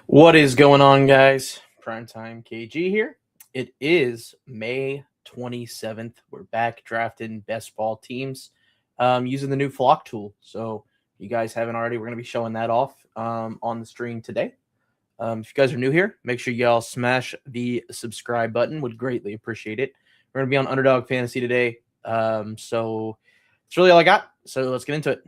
What is going on, guys? PrimeTimeKG here. It is May 27th. We're back drafting best ball teams using the new flock tool. So if you guys haven't already, we're going to be showing that off on the stream today. If you guys are new here, make sure y'all smash the subscribe button. Would greatly appreciate it. We're going to be on Underdog Fantasy today. So that's really all I got. So let's get into it.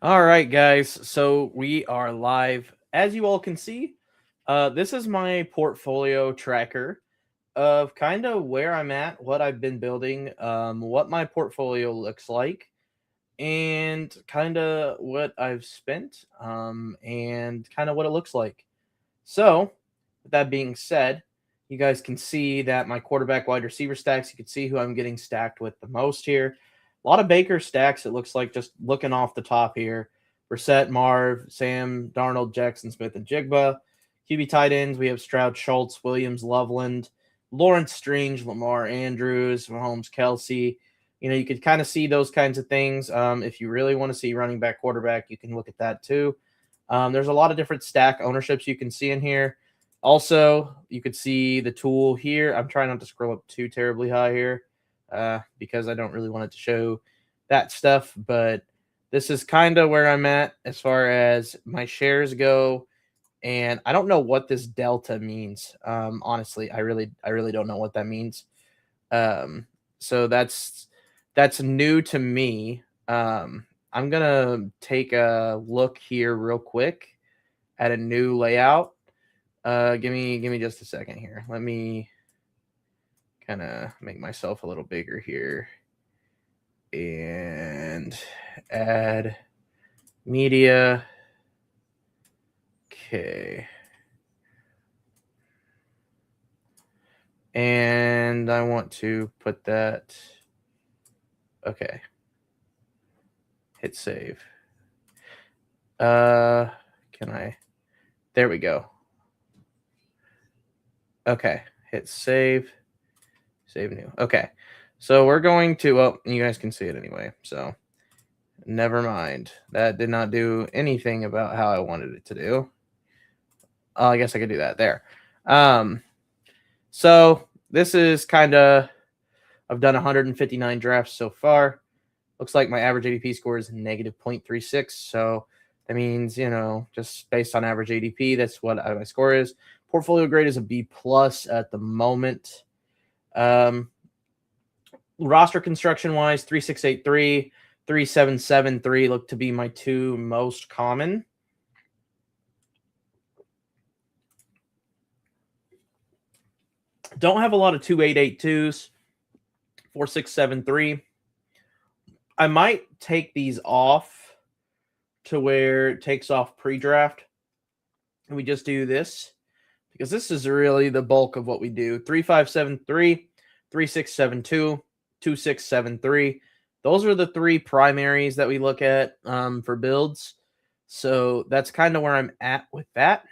All right, guys. So we are live. As you all can see, this is my portfolio tracker of kind of where I'm at, what I've been building, what my portfolio looks like, and kind of what I've spent, and kind of what it looks like. So, with that being said, you guys can see that my quarterback wide receiver stacks, you can see who I'm getting stacked with the most here. A lot of Baker stacks, it looks like, just looking off the top here. Brissett, Marv, Sam, Darnold, Jackson, Smith, and Jigba. QB tight ends, we have Stroud, Schultz, Williams, Loveland, Lawrence, Strange, Lamar, Andrews, Mahomes, Kelsey. You know, you could kind of see those kinds of things. If you really want to see running back, quarterback, you can look at that too. There's a lot of different stack ownerships you can see in here. Also, you could see the tool here. I'm trying not to scroll up too terribly high here. Because I don't really want it to show that stuff, but this is kind of where I'm at as far as my shares go, and I don't know what this delta means. Honestly, I really don't know what that means. So that's new to me. I'm gonna take a look here real quick at a new layout. Give me just a second here. Let me kind of make myself a little bigger here and add media. Okay. And I want to put that. Okay. Hit save. Can I? There we go. Okay. Hit save. Save new. Okay. So we're going to, well, you guys can see it anyway. So never mind. That did not do anything about how I wanted it to do. Oh, I guess I could do that there. So this is kind of, I've done 159 drafts so far. Looks like my average ADP score is negative 0.36. So that means, you know, just based on average ADP, that's what my score is. Portfolio grade is a B+ at the moment. Roster construction wise, 3683, 3773 look to be my two most common. Don't have a lot of 2882s, 4673. I might take these off to where it takes off pre-draft. And we just do this because this is really the bulk of what we do. 3573, 3672, 2673. Those are the three primaries that we look at for builds. So that's kind of where I'm at with that.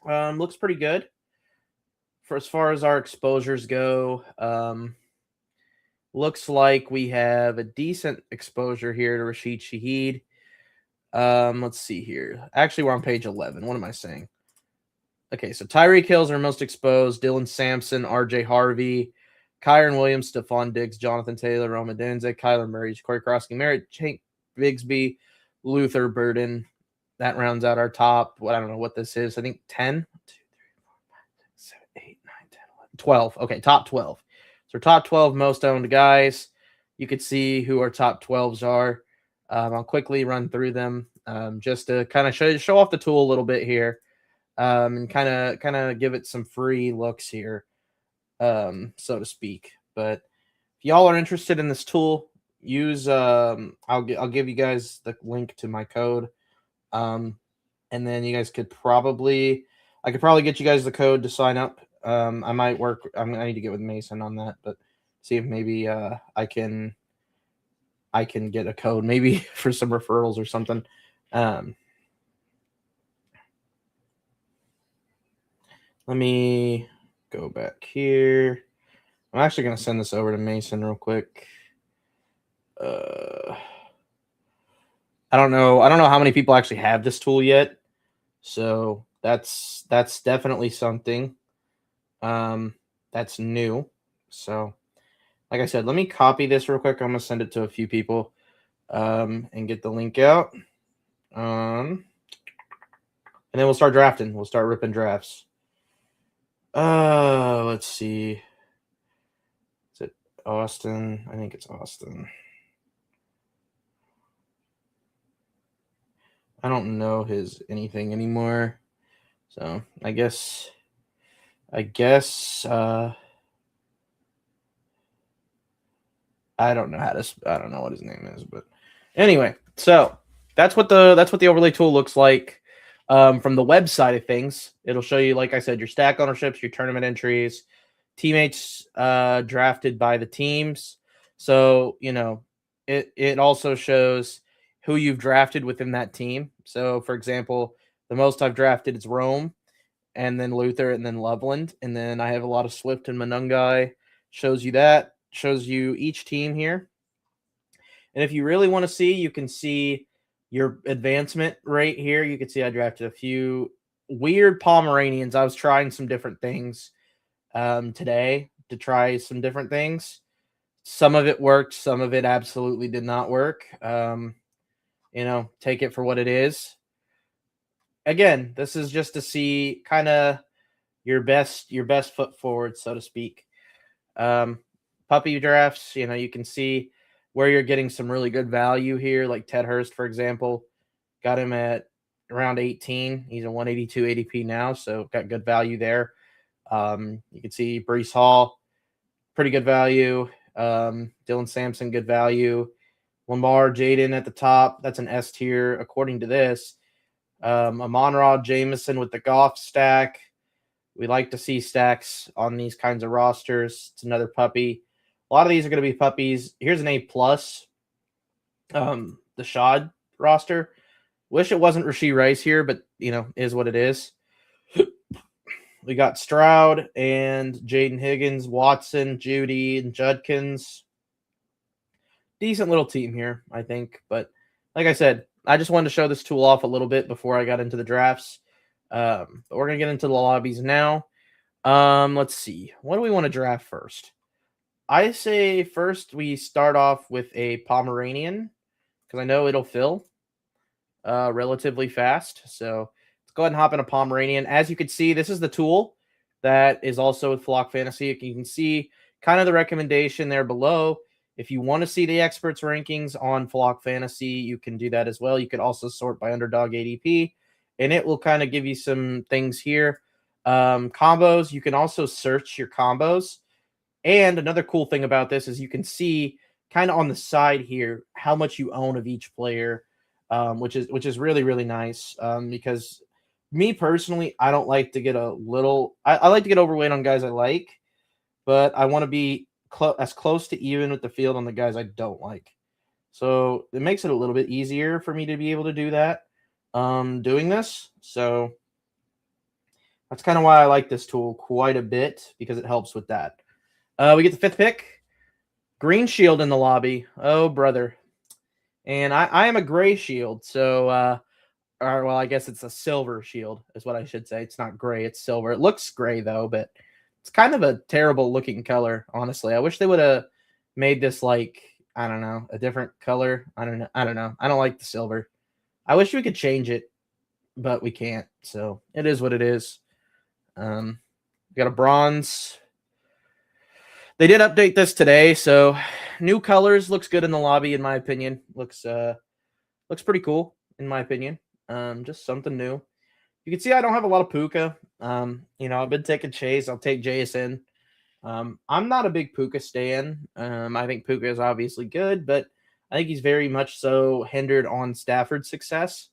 Looks pretty good for as far as our exposures go. Looks like we have a decent exposure here to Rashid Shaheed. Let's see here. Actually, we're on page 11. What am I saying? Okay, so Tyreek Hill's our most exposed. Dylan Sampson, RJ Harvey, Kyron Williams, Stephon Diggs, Jonathan Taylor, Roma Denze, Kyler Murray, Corey Krosky, Merritt, Hank Bigsby, Luther Burden. That rounds out our top. What I don't know what this is. I think 10, 1, 2, 3, 4, 5, 6, 7, 8, 9, 10, 11, 12. Okay, top 12. So our top 12 most owned guys. You could see who our top 12s are. I'll quickly run through them just to kind of show off the tool a little bit here, and kind of give it some free looks here, so to speak. But if y'all are interested in this tool, use I'll give you guys the link to my code, and then you guys could probably get you guys the code to sign up. I might work. I need to get with Mason on that, but see if maybe I can get a code maybe for some referrals or something. Let me go back here. I'm actually going to send this over to Mason real quick. I don't know how many people actually have this tool yet. So that's definitely something that's new. So like I said, let me copy this real quick. I'm going to send it to a few people and get the link out. And then we'll start drafting. We'll start ripping drafts. Let's see. Is it Austin? I think it's Austin. I don't know his anything anymore. So I guess I don't know I don't know what his name is, but anyway, so that's what the overlay tool looks like. From the web side of things, it'll show you, like I said, your stack ownerships, your tournament entries, teammates drafted by the teams. So, it also shows who you've drafted within that team. So, for example, the most I've drafted is Rome, and then Luther, and then Loveland. And then I have a lot of Swift and Manungai. Shows you that. Shows you each team here. And if you really want to see, you can see your advancement rate here. You can see I drafted a few weird Pomeranians. I was trying some different things today to try some different things. Some of it worked. Some of it absolutely did not work. Take it for what it is. Again, this is just to see kind of your best foot forward, so to speak. Puppy drafts, you can see where you're getting some really good value here, like Ted Hurst, for example. Got him at around 18. He's a 182 ADP now, so got good value there. You can see Breece Hall, pretty good value. Dylan Sampson, good value. Lamar Jaden at the top. That's an S tier, according to this. Amon-Ra Jameson with the Goff stack. We like to see stacks on these kinds of rosters. It's another puppy. A lot of these are going to be puppies. Here's an A+. The Shad roster. Wish it wasn't Rashee Rice here, but, is what it is. We got Stroud and Jaden Higgins, Watson, Judy, and Judkins. Decent little team here, I think. But like I said, I just wanted to show this tool off a little bit before I got into the drafts. But we're going to get into the lobbies now. Let's see. What do we want to draft first? I say first we start off with a Pomeranian because I know it'll fill relatively fast. So let's go ahead and hop in a Pomeranian. As you can see, this is the tool that is also with Flock Fantasy. You can see kind of the recommendation there below. If you want to see the experts rankings on Flock Fantasy, you can do that as well. You could also sort by Underdog ADP, and it will kind of give you some things here. Combos, you can also search your combos. And another cool thing about this is you can see kind of on the side here how much you own of each player, which is really, really nice. Because me personally, I don't like to get I like to get overweight on guys I like, but I want to be as close to even with the field on the guys I don't like. So it makes it a little bit easier for me to be able to do that. doing this. So that's kind of why I like this tool quite a bit, because it helps with that. We get the 5th pick. Green shield in the lobby. Oh, brother. And I am a gray shield. So, or well, I guess it's a silver shield is what I should say. It's not gray, it's silver. It looks gray though, but it's kind of a terrible looking color, honestly. I wish they would have made this like, I don't know, a different color. I don't know. I don't know. I don't like the silver. I wish we could change it, but we can't. So it is what it is. We got a bronze. They did update this today, so new colors. Looks good in the lobby, in my opinion. Looks pretty cool, in my opinion. Just something new. You can see I don't have a lot of Puka. I've been taking Chase. I'll take JSN. I'm not a big Puka stan. I think Puka is obviously good, but I think he's very much so hindered on Stafford's success.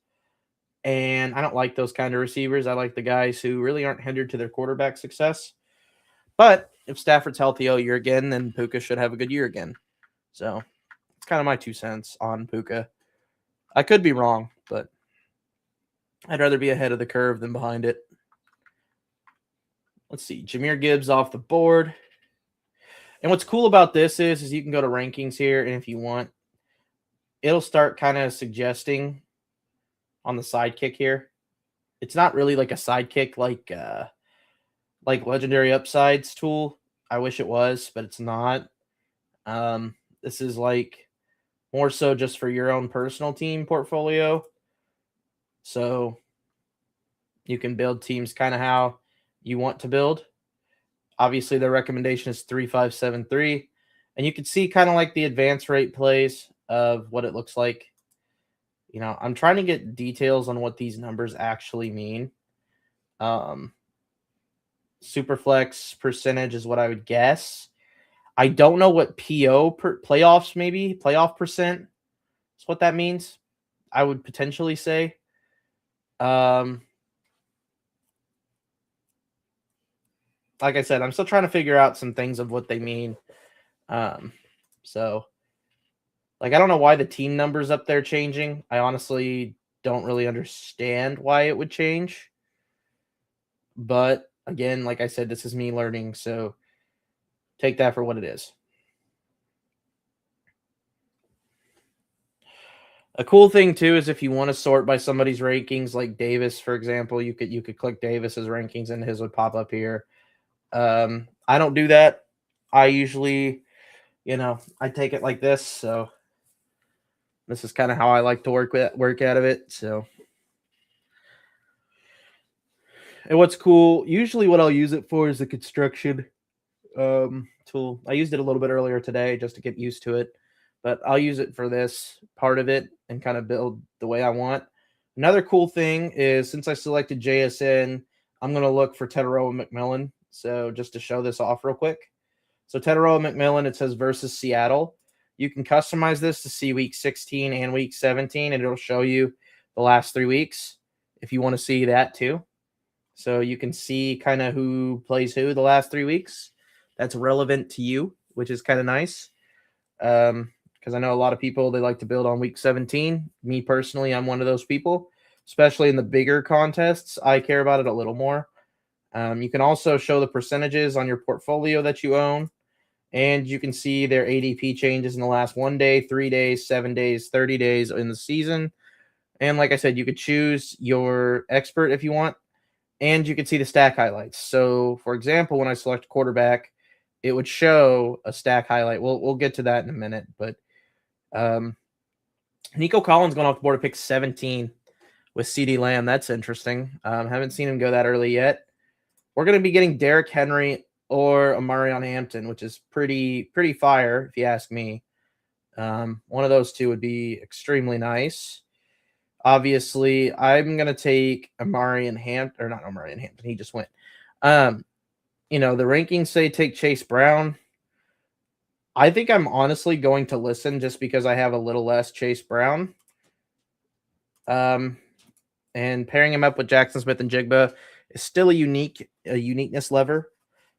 And I don't like those kind of receivers. I like the guys who really aren't hindered to their quarterback success. But if Stafford's healthy all year again, then Puka should have a good year again. So it's kind of my 2 cents on Puka. I could be wrong, but I'd rather be ahead of the curve than behind it. Let's see. Jahmyr Gibbs off the board. And what's cool about this is you can go to rankings here, and if you want, it'll start kind of suggesting on the sidekick here. It's not really like a sidekick like Legendary Upsides tool. I wish it was, but it's not. This is like more so just for your own personal team portfolio. So you can build teams kind of how you want to build. Obviously, their recommendation is 3-5-7-3. And you can see kind of like the advance rate plays of what it looks like. I'm trying to get details on what these numbers actually mean. Superflex percentage is what I would guess. I don't know what playoffs, maybe playoff percent is what that means. I would potentially say. Like I said, I'm still trying to figure out some things of what they mean. So like, I don't know why the team numbers up there changing. I honestly don't really understand why it would change. But again, like I said, this is me learning, so take that for what it is. A cool thing too is if you want to sort by somebody's rankings, like Davis, for example, you could click Davis's rankings and his would pop up here. I don't do that. I usually, I take it like this. So this is kind of how I like to work out of it. So, and what's cool, usually what I'll use it for is the construction tool. I used it a little bit earlier today just to get used to it, but I'll use it for this part of it and kind of build the way I want. Another cool thing is, since I selected JSN, I'm going to look for Teteroa McMillan. So just to show this off real quick. So Teteroa McMillan, it says versus Seattle. You can customize this to see week 16 and week 17, and it'll show you the last 3 weeks if you want to see that too. So you can see kind of who plays who the last 3 weeks. That's relevant to you, which is kind of nice. Because I know a lot of people, they like to build on week 17. Me personally, I'm one of those people, especially in the bigger contests. I care about it a little more. You can also show the percentages on your portfolio that you own, and you can see their ADP changes in the last 1 day, 3 days, 7 days, 30 days in the season. And like I said, you could choose your expert if you want, and you can see the stack highlights. So, for example, when I select quarterback, it would show a stack highlight. We'll get to that in a minute, but Nico Collins going off the board to pick 17 with CeeDee Lamb. That's interesting. Haven't seen him go that early yet. We're going to be getting Derrick Henry or Amarion Hampton, which is pretty fire, if you ask me. One of those two would be extremely nice. Obviously, I'm going to take Amarion Hampton, or not Amarion Hampton. He just went. The rankings say take Chase Brown. I think I'm honestly going to listen just because I have a little less Chase Brown. And pairing him up with Jackson Smith and Jigba is still a uniqueness lever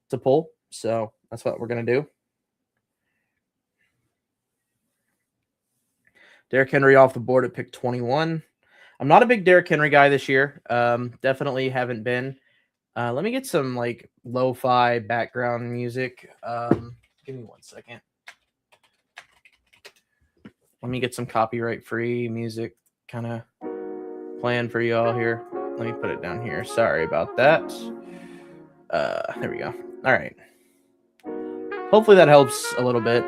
to pull. So that's what we're going to do. Derrick Henry off the board at pick 21. I'm not a big Derrick Henry guy this year. Definitely haven't been. Let me get some like lo-fi background music. Give me 1 second. Let me get some copyright-free music kind of playing for you all here. Let me put it down here. Sorry about that. There we go. All right. Hopefully that helps a little bit.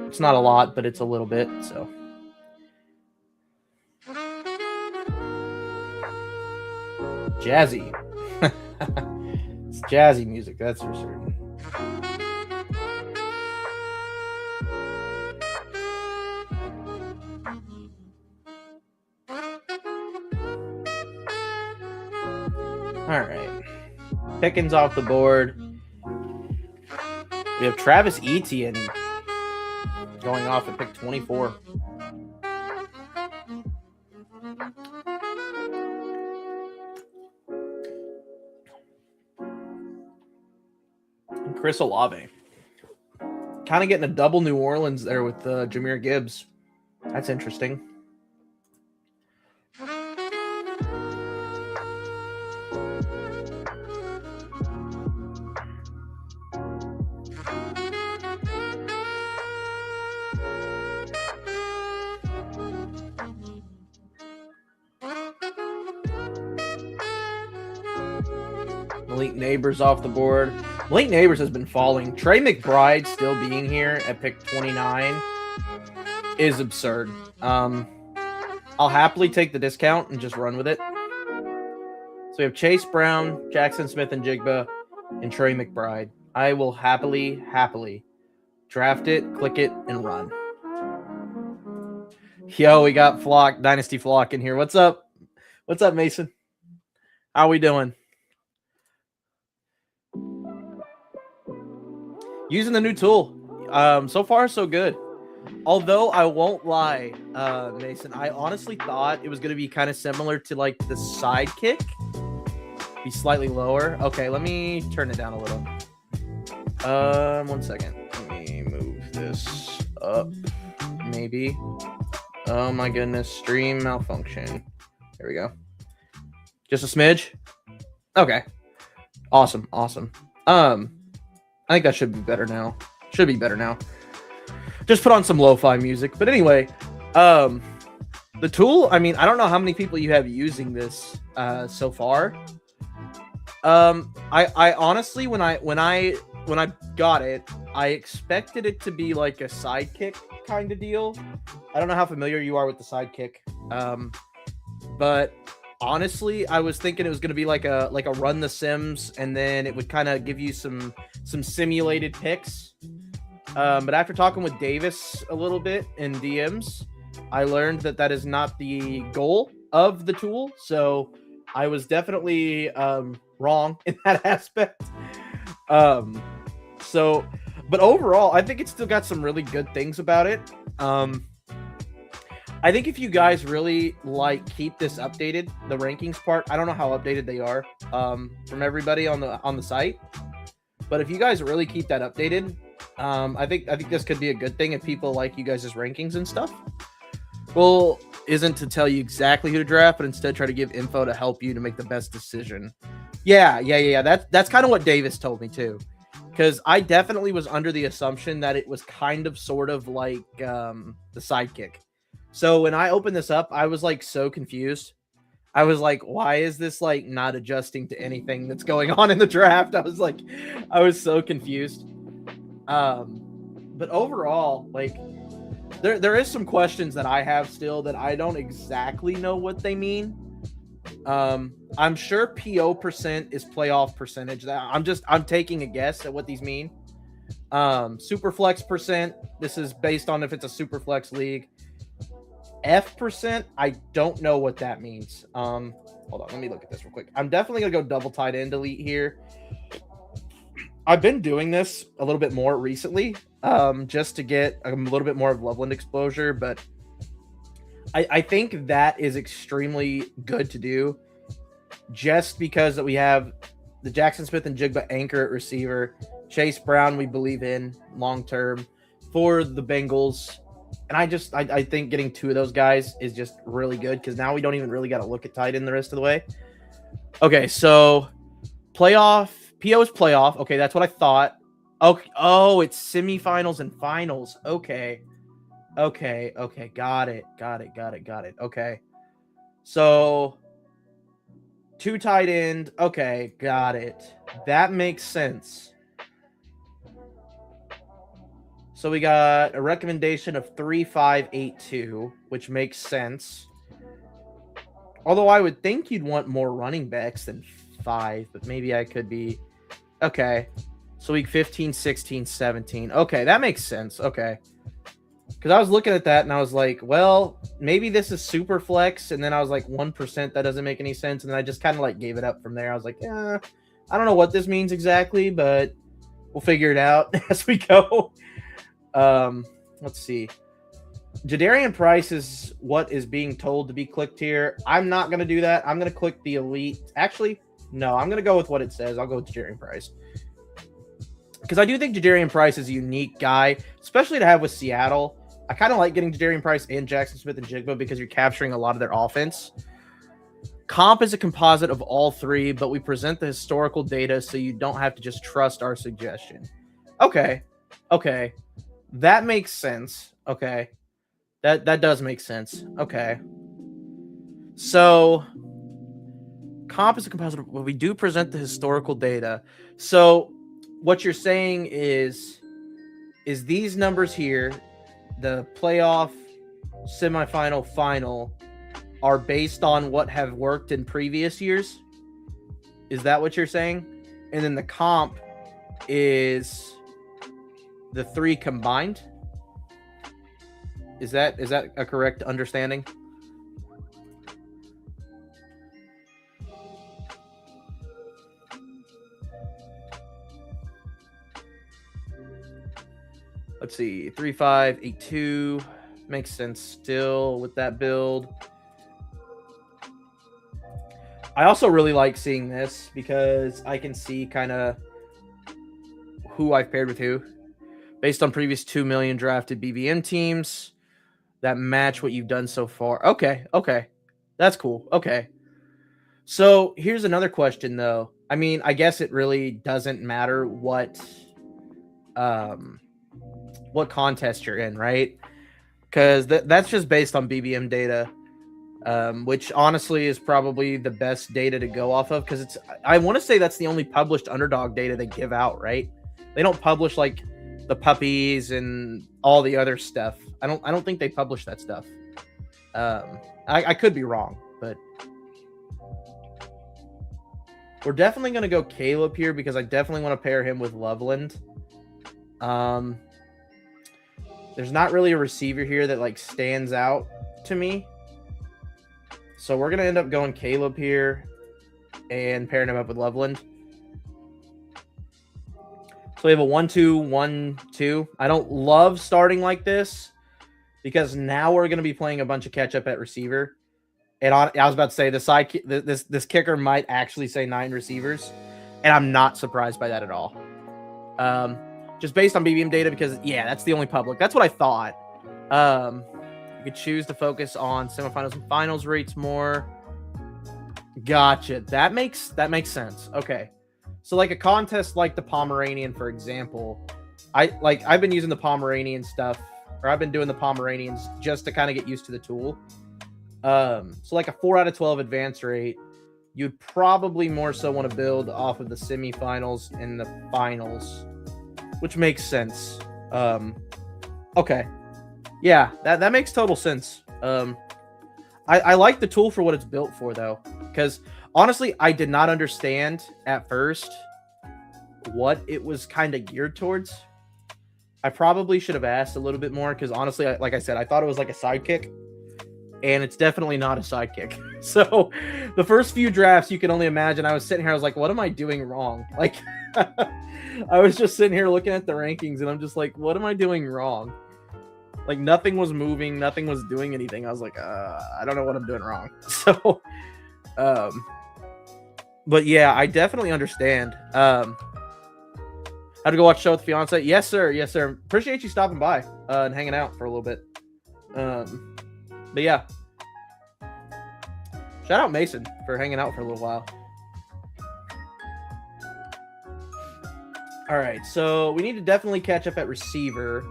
It's not a lot, but it's a little bit, so. Jazzy. It's jazzy music, that's for certain. All right. Pickens off the board. We have Travis Etienne going off at pick 24. And Chris Olave. Kind of getting a double New Orleans there with Jahmyr Gibbs. That's interesting. Malik Neighbors off the board. Malik Neighbors has been falling. Trey McBride still being here at pick 29 is absurd. I'll happily take the discount and just run with it. So we have Chase Brown, Jackson Smith and Jigba, and Trey McBride. I will happily draft it, click it, and run. Yo, we got Flock, Dynasty Flock in here. What's up? What's up, Mason? How we doing? Using the new tool. So far, so good. Although I won't lie, Mason, I honestly thought it was going to be kind of similar to like the Sidekick. Be slightly lower. Okay, let me turn it down a little. 1 second. Let me move this up. Maybe. Oh my goodness. Stream malfunction. There we go. Just a smidge. Okay. Awesome. I think that should be better now. Just put on some lo-fi music. But anyway, the tool, I mean, I don't know how many people you have using this so far. I honestly, when I got it, I expected it to be like a Sidekick kind of deal. I don't know how familiar you are with the Sidekick. But honestly, I was thinking it was going to be like a Run the Sims, and then it would kind of give you some simulated picks. But after talking with Davis a little bit in DMs, I learned that is not the goal of the tool. So I was definitely wrong in that aspect. But overall, I think it's still got some really good things about it. I think if you guys really keep this updated, the rankings part, I don't know how updated they are from everybody on the site, but if you guys really keep that updated, I think this could be a good thing if people like you guys' rankings and stuff. Well, isn't to tell you exactly who to draft, but instead try to give info to help you to make the best decision. Yeah. That's kind of what Davis told me too, because I definitely was under the assumption that it was kind of sort of like the Sidekick. So when I opened this up, I was like so confused. I was like, why is this like not adjusting to anything that's going on in the draft? I was so confused. But overall, like there is some questions that I have still that I don't exactly know what they mean. I'm sure PO percent is playoff percentage. I'm taking a guess at what these mean. Superflex percent. This is based on if it's a superflex league. F percent, I don't know what that means. Hold on, let me look at this real quick. I'm definitely gonna go double tight end delete here. I've been doing this a little bit more recently, just to get a little bit more of Loveland exposure, but I think that is extremely good to do, just because that we have the Jackson Smith and Jigba anchor at receiver. Chase Brown, we believe in long term for the Bengals. And I think getting 2 of those guys is just really good because now we don't even really got to look at tight end the rest of the way. Okay, so playoff. PO is playoff. Okay, that's what I thought. Okay. Oh, it's semifinals and finals. Okay. Okay. Got it. Okay. So 2 tight end. Okay, got it. That makes sense. So we got a recommendation of 3-5-8-2, which makes sense. Although I would think you'd want more running backs than 5, but maybe I could be. Okay. So week 15, 16, 17. Okay, that makes sense. Okay. Because I was looking at that and I was like, well, maybe this is super flex. And then I was like, 1%, that doesn't make any sense. And then I just kind of like gave it up from there. I was like, I don't know what this means exactly, but we'll figure it out as we go. Let's see. Jadarian Price is what is being told to be clicked here. I'm not going to do that. I'm going to click the elite. Actually, no, I'm going to go with what it says. I'll go with Jadarian Price. Because I do think Jadarian Price is a unique guy, especially to have with Seattle. I kind of like getting Jadarian Price and Jackson Smith and Jigba because you're capturing a lot of their offense. Comp is a composite of all 3, but we present the historical data so you don't have to just trust our suggestion. Okay. That makes sense. Okay. That does make sense. Okay. So comp is a composite, but we do present the historical data. So what you're saying is these numbers here, the playoff, semifinal, final, are based on what have worked in previous years? Is that what you're saying? And then the comp is the 3 combined? Is that a correct understanding? Let's see. 3-5-8-2 makes sense still with that build. I also really like seeing this because I can see kind of who I've paired with who based on previous 2 million drafted BBM teams that match what you've done so far. Okay. That's cool. Okay. So here's another question, though. I mean, I guess it really doesn't matter what contest you're in, right? Because that's just based on BBM data, which honestly is probably the best data to go off of because I want to say that's the only published Underdog data they give out, right? They don't publish like the puppies and all the other stuff. I don't think they publish that stuff. I could be wrong, but we're definitely going to go Caleb here because I definitely want to pair him with Loveland. There's not really a receiver here that like stands out to me. So we're going to end up going Caleb here and pairing him up with Loveland. So we have a 1-2-1-2. I don't love starting like this because now we're going to be playing a bunch of catch up at receiver. And I was about to say this kicker might actually say 9 receivers, and I'm not surprised by that at all. Just based on BBM data because that's the only public. That's what I thought. You could choose to focus on semifinals and finals rates more. Gotcha. That makes sense. Okay. So like a contest like the Pomeranian, for example, I've been using the Pomeranian stuff, or I've been doing the Pomeranians just to kind of get used to the tool. So like a 4 out of 12 advance rate, you'd probably more so want to build off of the semifinals and the finals, which makes sense. Okay. Yeah, that makes total sense. I like the tool for what it's built for, though, because honestly, I did not understand at first what it was kind of geared towards. I probably should have asked a little bit more because honestly, like I said, I thought it was like a sidekick, and it's definitely not a sidekick. So the first few drafts, you can only imagine, I was sitting here, I was like, what am I doing wrong? Like, I was just sitting here looking at the rankings, and I'm just like, what am I doing wrong? Like, nothing was moving, nothing was doing anything. I was like, I don't know what I'm doing wrong. So, but yeah, I definitely understand. Had to go watch show with fiance. Yes, sir. Appreciate you stopping by and hanging out for a little bit. But yeah, shout out Mason for hanging out for a little while. All right, so we need to definitely catch up at receiver.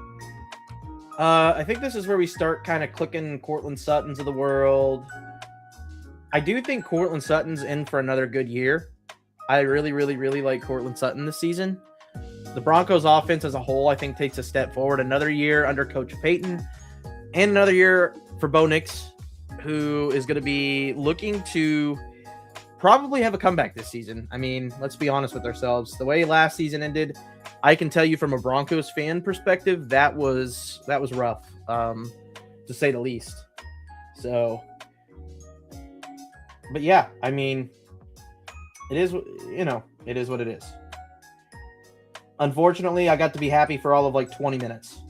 I think this is where we start kind of clicking Courtland Suttons of the world. I do think Courtland Sutton's in for another good year. I really, really, really like Courtland Sutton this season. The Broncos offense as a whole, I think, takes a step forward. Another year under Coach Payton and another year for Bo Nix, who is going to be looking to probably have a comeback this season. I mean, let's be honest with ourselves. The way last season ended, I can tell you from a Broncos fan perspective, that was rough, to say the least. So, but yeah, I mean, it is what it is. Unfortunately, I got to be happy for all of like 20 minutes.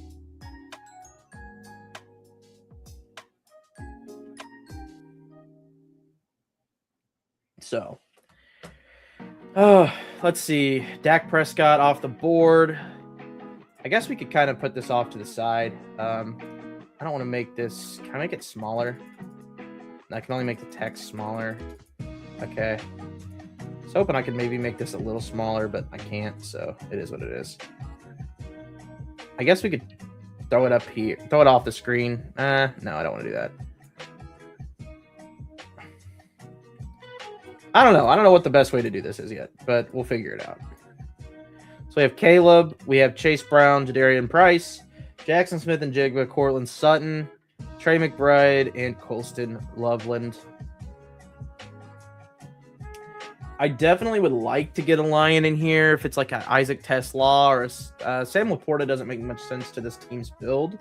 So, let's see. Dak Prescott off the board. I guess we could kind of put this off to the side. I don't want to make this. Can I make it smaller? I can only make the text smaller. Okay. I was hoping I could maybe make this a little smaller, but I can't, so it is what it is. I guess we could throw it up here. Throw it off the screen. No, I don't want to do that. I don't know. I don't know what the best way to do this is yet, but we'll figure it out. So we have Caleb. We have Chase Brown, Jadarian Price, Jackson Smith and Jigba, Courtland Sutton, Trey McBride, and Colston Loveland. I definitely would like to get a Lion in here if it's like an Isaac Tesla or a Sam Laporta doesn't make much sense to this team's build.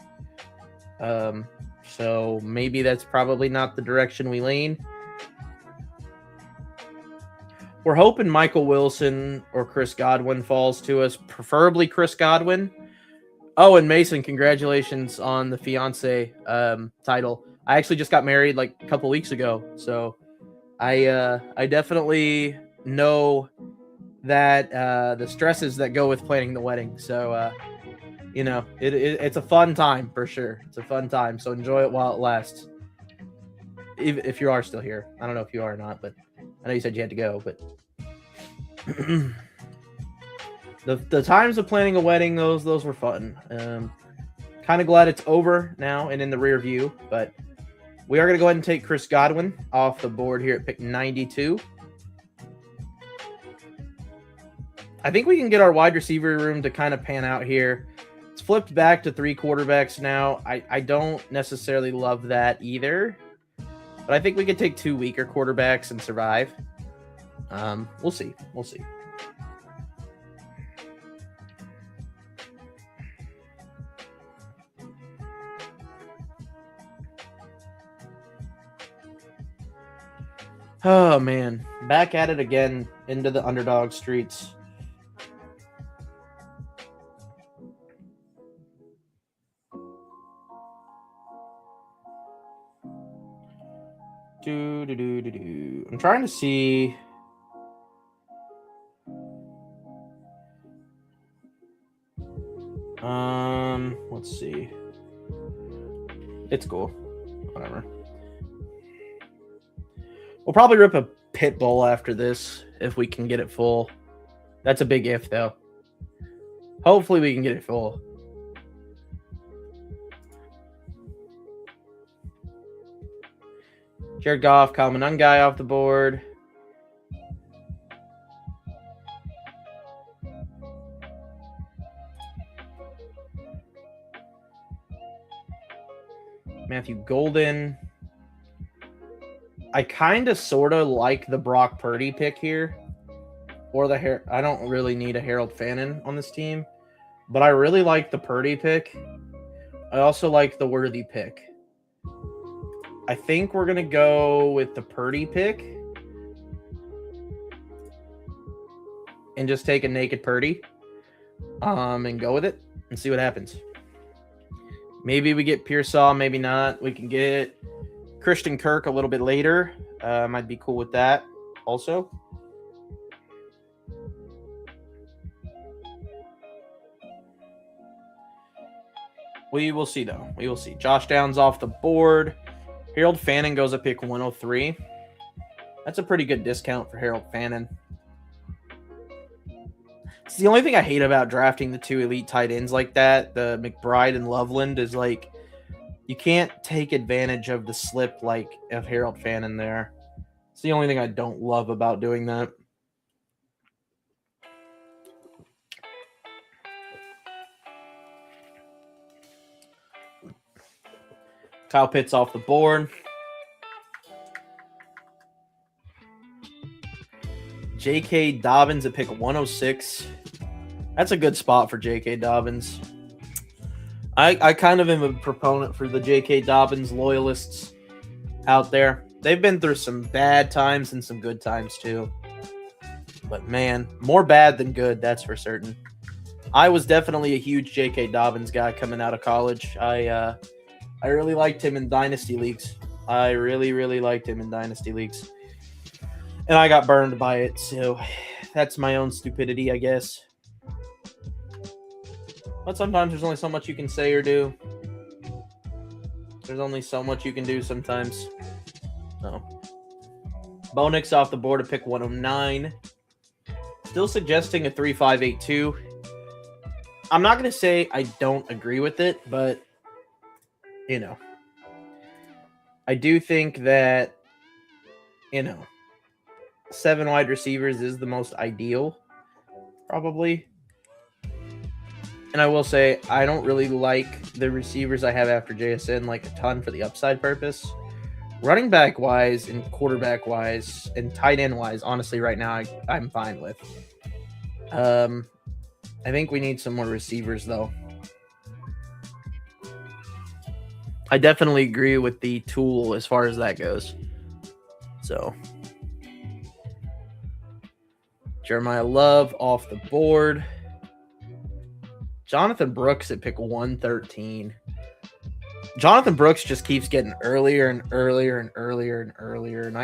So maybe that's probably not the direction we lean. We're hoping Michael Wilson or Chris Godwin falls to us, preferably Chris Godwin. Oh, and Mason, congratulations on the fiance title. I actually just got married like a couple weeks ago, so I definitely know that the stresses that go with planning the wedding. So it's a fun time for sure. It's a fun time, so enjoy it while it lasts. If you are still here, I don't know if you are or not, but I know you said you had to go, but the times of planning a wedding, those were fun. Kind of glad it's over now and in the rear view, but we are going to go ahead and take Chris Godwin off the board here at pick 92. I think we can get our wide receiver room to kind of pan out here. It's flipped back to 3 quarterbacks now. I don't necessarily love that either, but I think we could take 2 weaker quarterbacks and survive. We'll see. We'll see. Oh, man. Back at it again into the underdog streets. I'm trying to see. Let's see. It's cool. Whatever. We'll probably rip a pit bull after this if we can get it full. That's a big if, though. Hopefully we can get it full. Jared Goff, Kyle Monangai off the board. Matthew Golden. I kind of sort of like the Brock Purdy pick here. Or the I don't really need a Harold Fannin on this team. But I really like the Purdy pick. I also like the Worthy pick. I think we're going to go with the Purdy pick. And just take a naked Purdy. And go with it. And see what happens. Maybe we get Pearsall, maybe not. We can get Christian Kirk a little bit later. I'd be cool with that also. We will see, though. We will see. Josh Downs off the board. Harold Fannin goes at pick 103. That's a pretty good discount for Harold Fannin. It's the only thing I hate about drafting the two elite tight ends like that, the McBride and Loveland, is like you can't take advantage of the slip like of Harold Fannin there. It's the only thing I don't love about doing that. Kyle Pitts off the board. J.K. Dobbins at pick 106. That's a good spot for J.K. Dobbins. I kind of am a proponent for the J.K. Dobbins loyalists out there. They've been through some bad times and some good times too. But man, more bad than good, that's for certain. I was definitely a huge J.K. Dobbins guy coming out of college. I really liked him in Dynasty Leagues. I really liked him in Dynasty Leagues. And I got burned by it, so that's my own stupidity, I guess. But sometimes there's only so much you can say or do. There's only so much you can do sometimes. So, Bo Nix off the board to pick 109. Still suggesting a 3.582. I'm not going to say I don't agree with it, but, you know, I do think that, you know, 7 wide receivers is the most ideal, probably. And I will say, I don't really like the receivers I have after JSN like a ton for the upside purpose. Running back wise and quarterback wise and tight end wise, honestly, right now I'm fine with. I think we need some more receivers though. I definitely agree with the tool as far as that goes. So Jeremiah Love off the board. Jonathan Brooks at pick 113. Jonathan Brooks just keeps getting earlier and earlier and earlier and earlier. And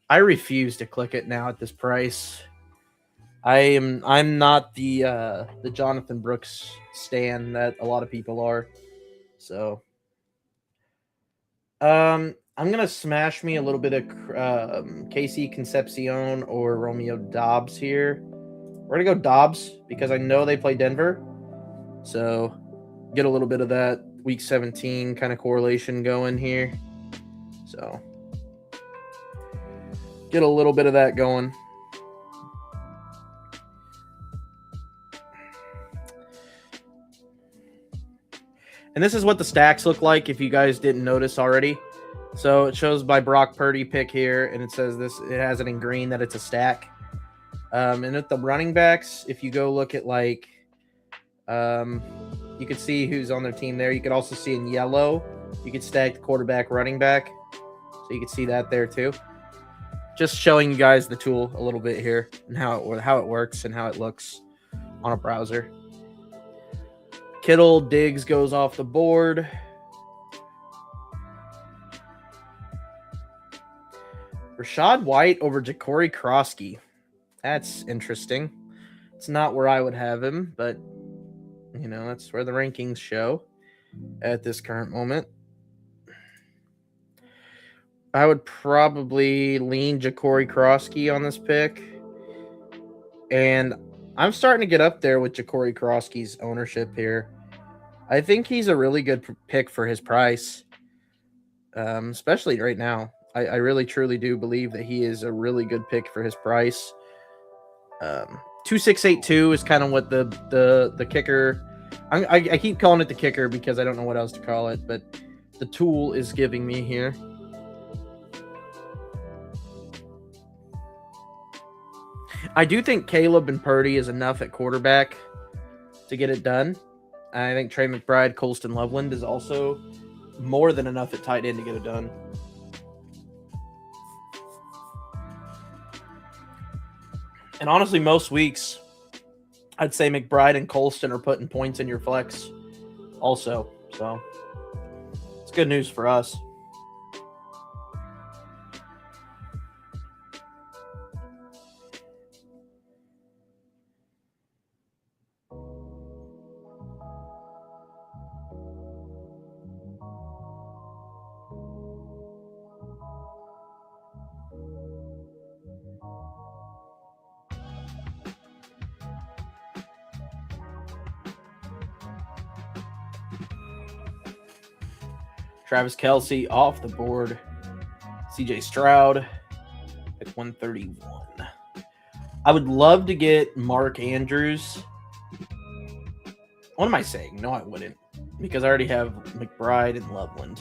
I refuse to click it now at this price. I'm not the Jonathan Brooks stan that a lot of people are. So I'm gonna smash me a little bit of Casey Concepcion or Romeo Dobbs here. We're gonna go Dobbs because I know they play Denver. So get a little bit of that week 17 kind of correlation going here. So get a little bit of that going. And this is what the stacks look like if you guys didn't notice already. So it shows my Brock Purdy pick here, and it says it has it in green that it's a stack. And at the running backs, if you go look at like you can see who's on their team there. You could also see in yellow, you could stack the quarterback, running back. So you can see that there too. Just showing you guys the tool a little bit here and how it works and how it looks on a browser. Kittle Diggs goes off the board. Rashad White over Ja'Cory Krosky. That's interesting. It's not where I would have him, but you know, that's where the rankings show at this current moment. I would probably lean Ja'Cory Krosky on this pick. And I'm starting to get up there with Ja'Cory Krosky's ownership here. I think he's a really good pick for his price, especially right now. I really, truly do believe that he is a really good pick for his price. 2682 is kind of what the kicker. I keep calling it the kicker because I don't know what else to call it, but the tool is giving me here. I do think Caleb and Purdy is enough at quarterback to get it done. I think Trey McBride, Colston Loveland is also more than enough at tight end to get it done. And honestly, most weeks, I'd say McBride and Colston are putting points in your flex also. So it's good news for us. Travis Kelce off the board. CJ Stroud at 131. I would love to get Mark Andrews. What am I saying? No, I wouldn't. Because I already have McBride and Loveland.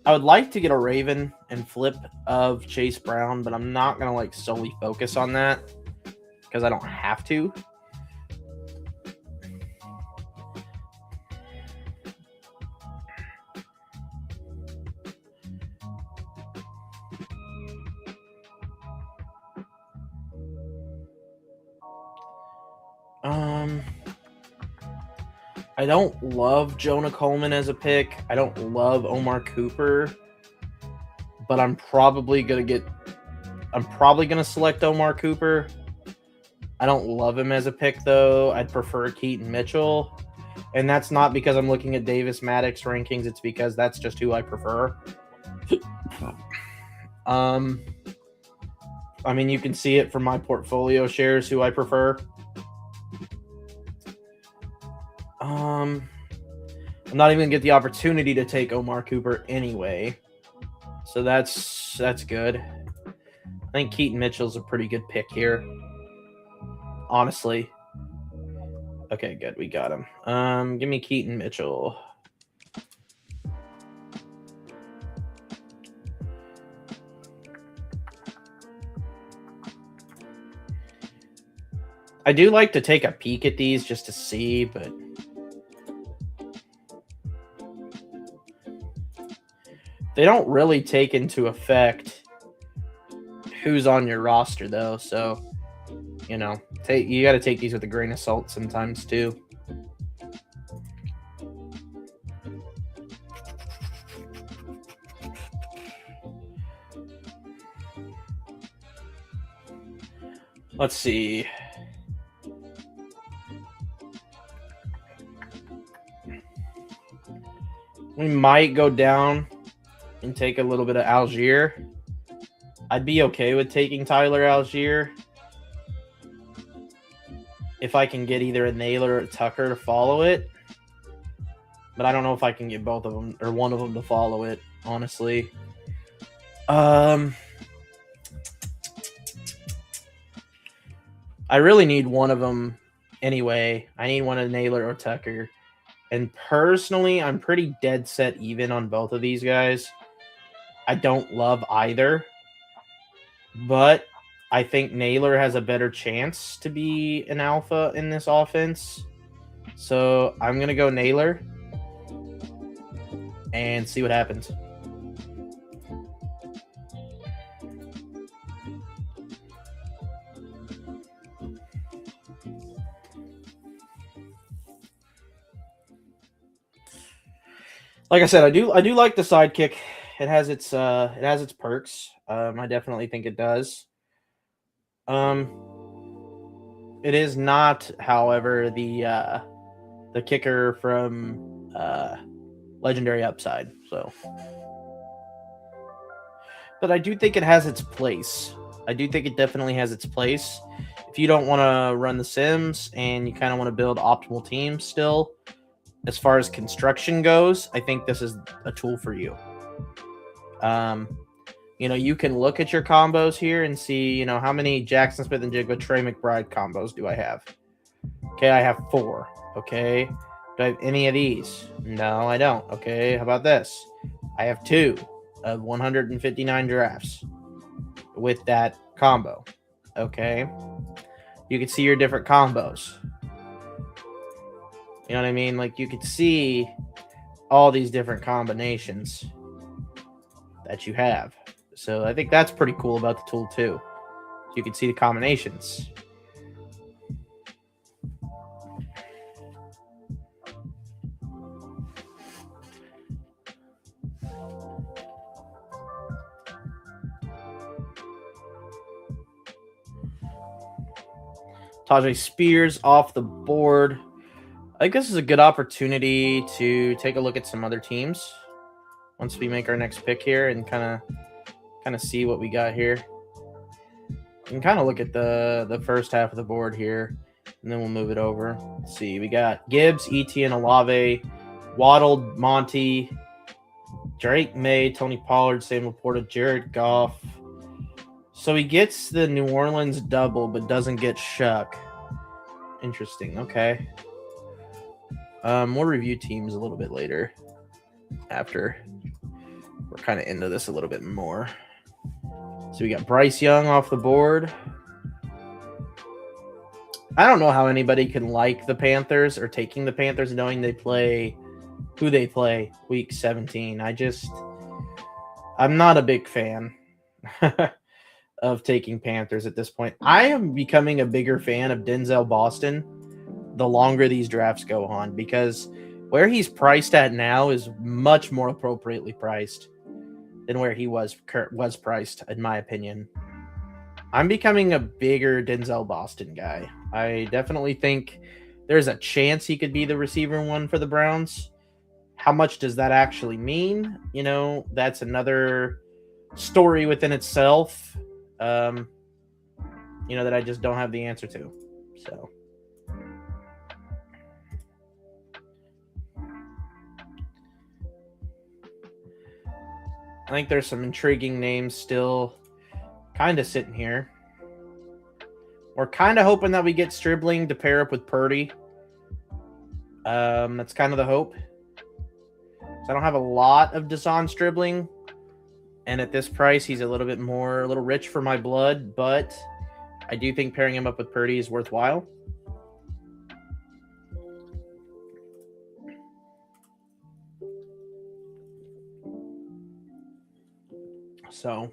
I would like to get a Raven and flip of Chase Brown, but I'm not going to like solely focus on that because I don't have to. I don't love Jonah Coleman as a pick. I don't love Omar Cooper, but I'm probably gonna select Omar Cooper. I don't love him as a pick though. I'd prefer Keaton Mitchell, and that's not because I'm looking at Davis Maddox rankings. It's because that's just who I prefer. I mean, you can see it from my portfolio shares who I prefer. I'm not even gonna get the opportunity to take Omar Cooper anyway, so that's good. I think Keaton Mitchell's a pretty good pick here, honestly. Okay, good, we got him. Give me Keaton Mitchell. I do like to take a peek at these just to see, but they don't really take into effect who's on your roster, though. So, you know, you got to take these with a grain of salt sometimes, too. Let's see. We might go down and take a little bit of Algier. I'd be okay with taking Tyler Algier if I can get either a Naylor or a Tucker to follow it. But I don't know if I can get both of them or one of them to follow it, honestly. I really need one of them anyway. I need one of Naylor or Tucker. And personally, I'm pretty dead set even on both of these guys. I don't love either, but I think Naylor has a better chance to be an alpha in this offense. So I'm going to go Naylor and see what happens. Like I said, I do like the sidekick. It has its perks. I definitely think it does. It is not, however, the kicker from Legendary Upside. So, but I do think it has its place. I do think it definitely has its place. If you don't want to run the Sims and you kind of want to build optimal teams still, as far as construction goes, I think this is a tool for you. You know, you can look at your combos here and see, you know, how many Jackson Smith and Jigba Trey McBride combos do I have? Okay, I have 4. Okay, do I have any of these? No, I don't. Okay, how about this? I have 2 of 159 drafts with that combo. Okay, you can see your different combos. You know what I mean? Like, you could see all these different combinations that you have. So I think that's pretty cool about the tool too. You can see the combinations. Tajay Spears off the board. I think this is a good opportunity to take a look at some other teams once we make our next pick here and kind of see what we got here. You can kind of look at the first half of the board here, and then we'll move it over. Let's see, we got Gibbs, Etienne, Olave, Waddle, Monty, Drake May, Tony Pollard, Sam Laporta, Jared Goff. So he gets the New Orleans double, but doesn't get Shuck. Interesting. Okay. We'll review teams a little bit later after we're kind of into this a little bit more. So we got Bryce Young off the board. I don't know how anybody can like the Panthers or taking the Panthers knowing they play who they play week 17. I'm not a big fan of taking Panthers at this point. I am becoming a bigger fan of Denzel Boston the longer these drafts go on, because where he's priced at now is much more appropriately priced than where he was priced, in my opinion. I'm becoming a bigger Denzel Boston guy. I definitely think there's a chance he could be the receiver one for the Browns. How much does that actually mean? You know, that's another story within itself, that I just don't have the answer to. So. I think there's some intriguing names still kind of sitting here. We're kind of hoping that we get Stribling to pair up with Purdy. That's kind of the hope. So I don't have a lot of Deshaun Stribling. And at this price, he's a little rich for my blood. But I do think pairing him up with Purdy is worthwhile. So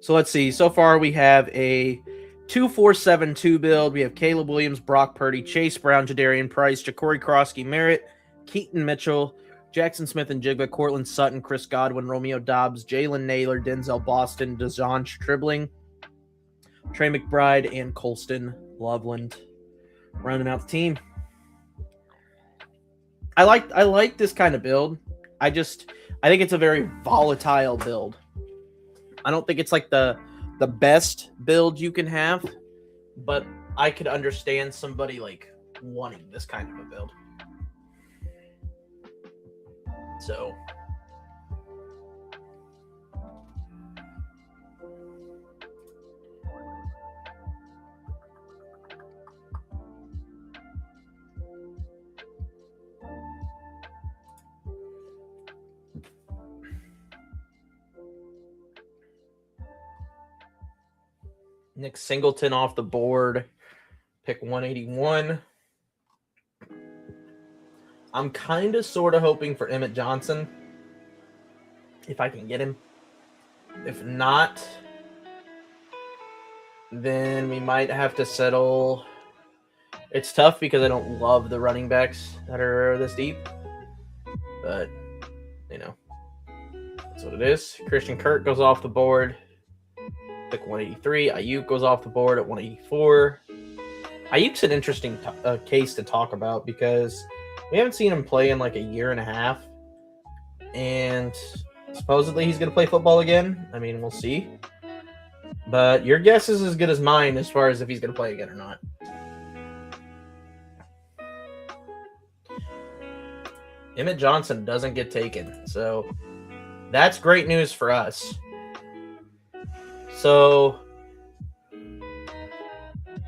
let's see. So far, we have a 2-4-7-2 build. We have Caleb Williams, Brock Purdy, Chase Brown, Jadarian Price, Ja'Cory Krosky, Merritt, Keaton Mitchell, Jackson Smith and Jigba, Cortland Sutton, Chris Godwin, Romeo Dobbs, Jalen Naylor, Denzel Boston, Deshaun Stribling, Trey McBride, and Colston Loveland rounding out the team. I like this kind of build. I think it's a very volatile build. I don't think it's like the best build you can have, but I could understand somebody like wanting this kind of a build. So Nick Singleton off the board, pick 181. I'm kind of sort of hoping for Emmett Johnson, if I can get him. If not, then we might have to settle. It's tough because I don't love the running backs that are this deep, but that's what it is. Christian Kirk goes off the board. Pick 183. Ayuk goes off the board at 184. Ayuk's an interesting case to talk about because we haven't seen him play in like a year and a half. And supposedly he's going to play football again. I mean, we'll see. But your guess is as good as mine as far as if he's going to play again or not. Emmett Johnson doesn't get taken. So that's great news for us. So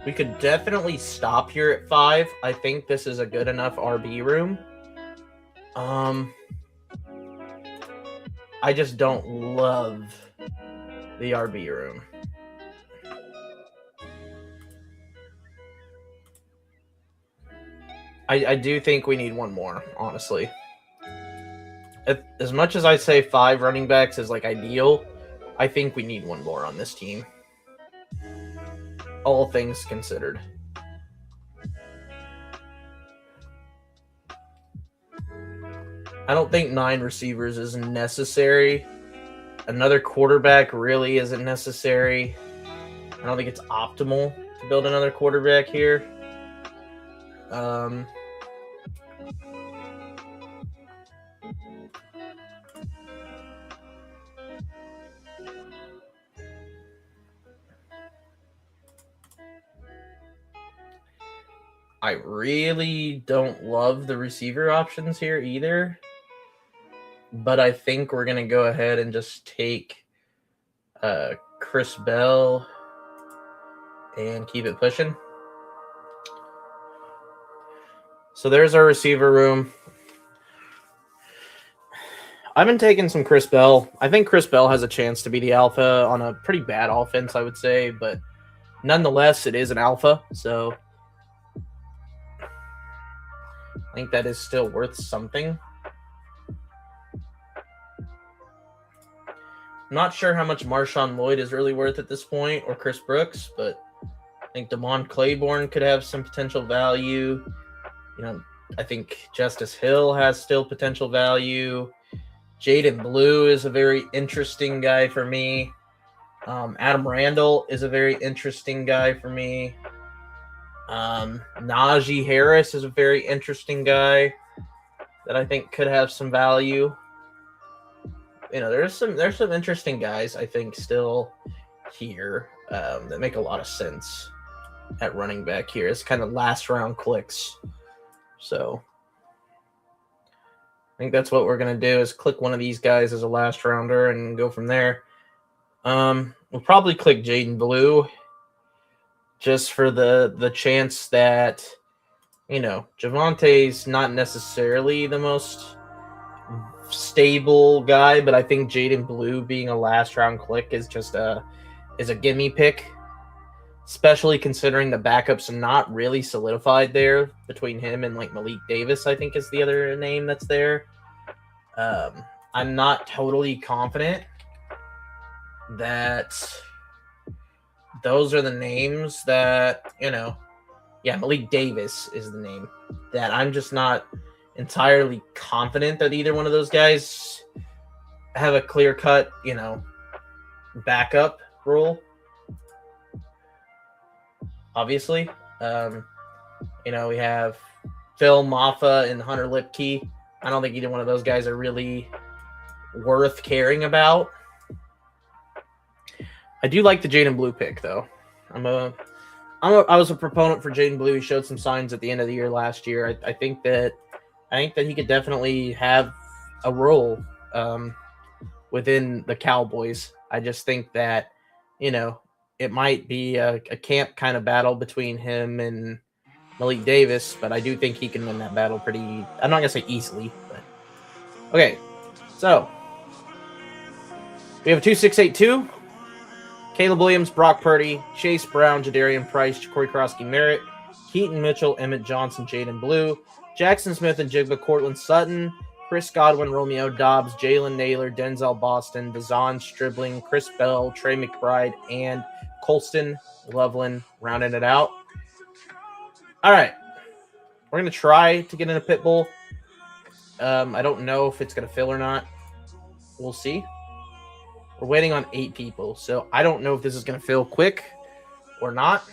we could definitely stop here at 5. I think this is a good enough RB room. I just don't love the RB room. I do think we need one more, honestly. As much as I say 5 running backs is like ideal, I think we need one more on this team. All things considered. I don't think 9 receivers is necessary. Another quarterback really isn't necessary. I don't think it's optimal to build another quarterback here. I really don't love the receiver options here either. But I think we're going to go ahead and just take Chris Bell and keep it pushing. So there's our receiver room. I've been taking some Chris Bell. I think Chris Bell has a chance to be the alpha on a pretty bad offense, I would say. But nonetheless, it is an alpha. So I think that is still worth something. I'm not sure how much Marshawn Lloyd is really worth at this point, or Chris Brooks, but I think Damon Claiborne could have some potential value. You know, I think Justice Hill has still potential value. Jaden Blue is a very interesting guy for me. Adam Randall is a very interesting guy for me. Najee Harris is a very interesting guy that I think could have some value. You know, there's some interesting guys I think still here that make a lot of sense at running back here. It's kind of last round clicks. So I think that's what we're going to do is click one of these guys as a last rounder and go from there. We'll probably click Jaden Blue just for the chance that, you know, Javonte's not necessarily the most stable guy, but I think Jaden Blue being a last round click is just a gimme pick, especially considering the backups are not really solidified there between him and like Malik Davis, I think is the other name that's there. I'm not totally confident that those are the names that, you know, yeah, Malik Davis is the name that I'm just not entirely confident that either one of those guys have a clear-cut, you know, backup role. Obviously, you know, we have Phil Maffa and Hunter Lipke. I don't think either one of those guys are really worth caring about. I do like the Jaden Blue pick, though. I was a proponent for Jaden Blue. He showed some signs at the end of the year last year. I think that he could definitely have a role within the Cowboys. I just think that, you know, it might be a camp kind of battle between him and Malik Davis, but I do think he can win that battle pretty, I'm not going to say easily, but okay. So we have a 2-6-8-2. Caleb Williams, Brock Purdy, Chase Brown, Jadarian Price, Ja'Cory Crosky-Merritt, Keaton Mitchell, Emmett Johnson, Jaden Blue, Jackson Smith and Jigba, Cortland Sutton, Chris Godwin, Romeo Dobbs, Jalen Naylor, Denzel Boston, Dazon Stribling, Chris Bell, Trey McBride, and Colston Loveland rounding it out. All right. We're going to try to get in a pit bull. I don't know if it's going to fill or not. We'll see. We're waiting on 8 people, so I don't know if this is going to fill quick or not.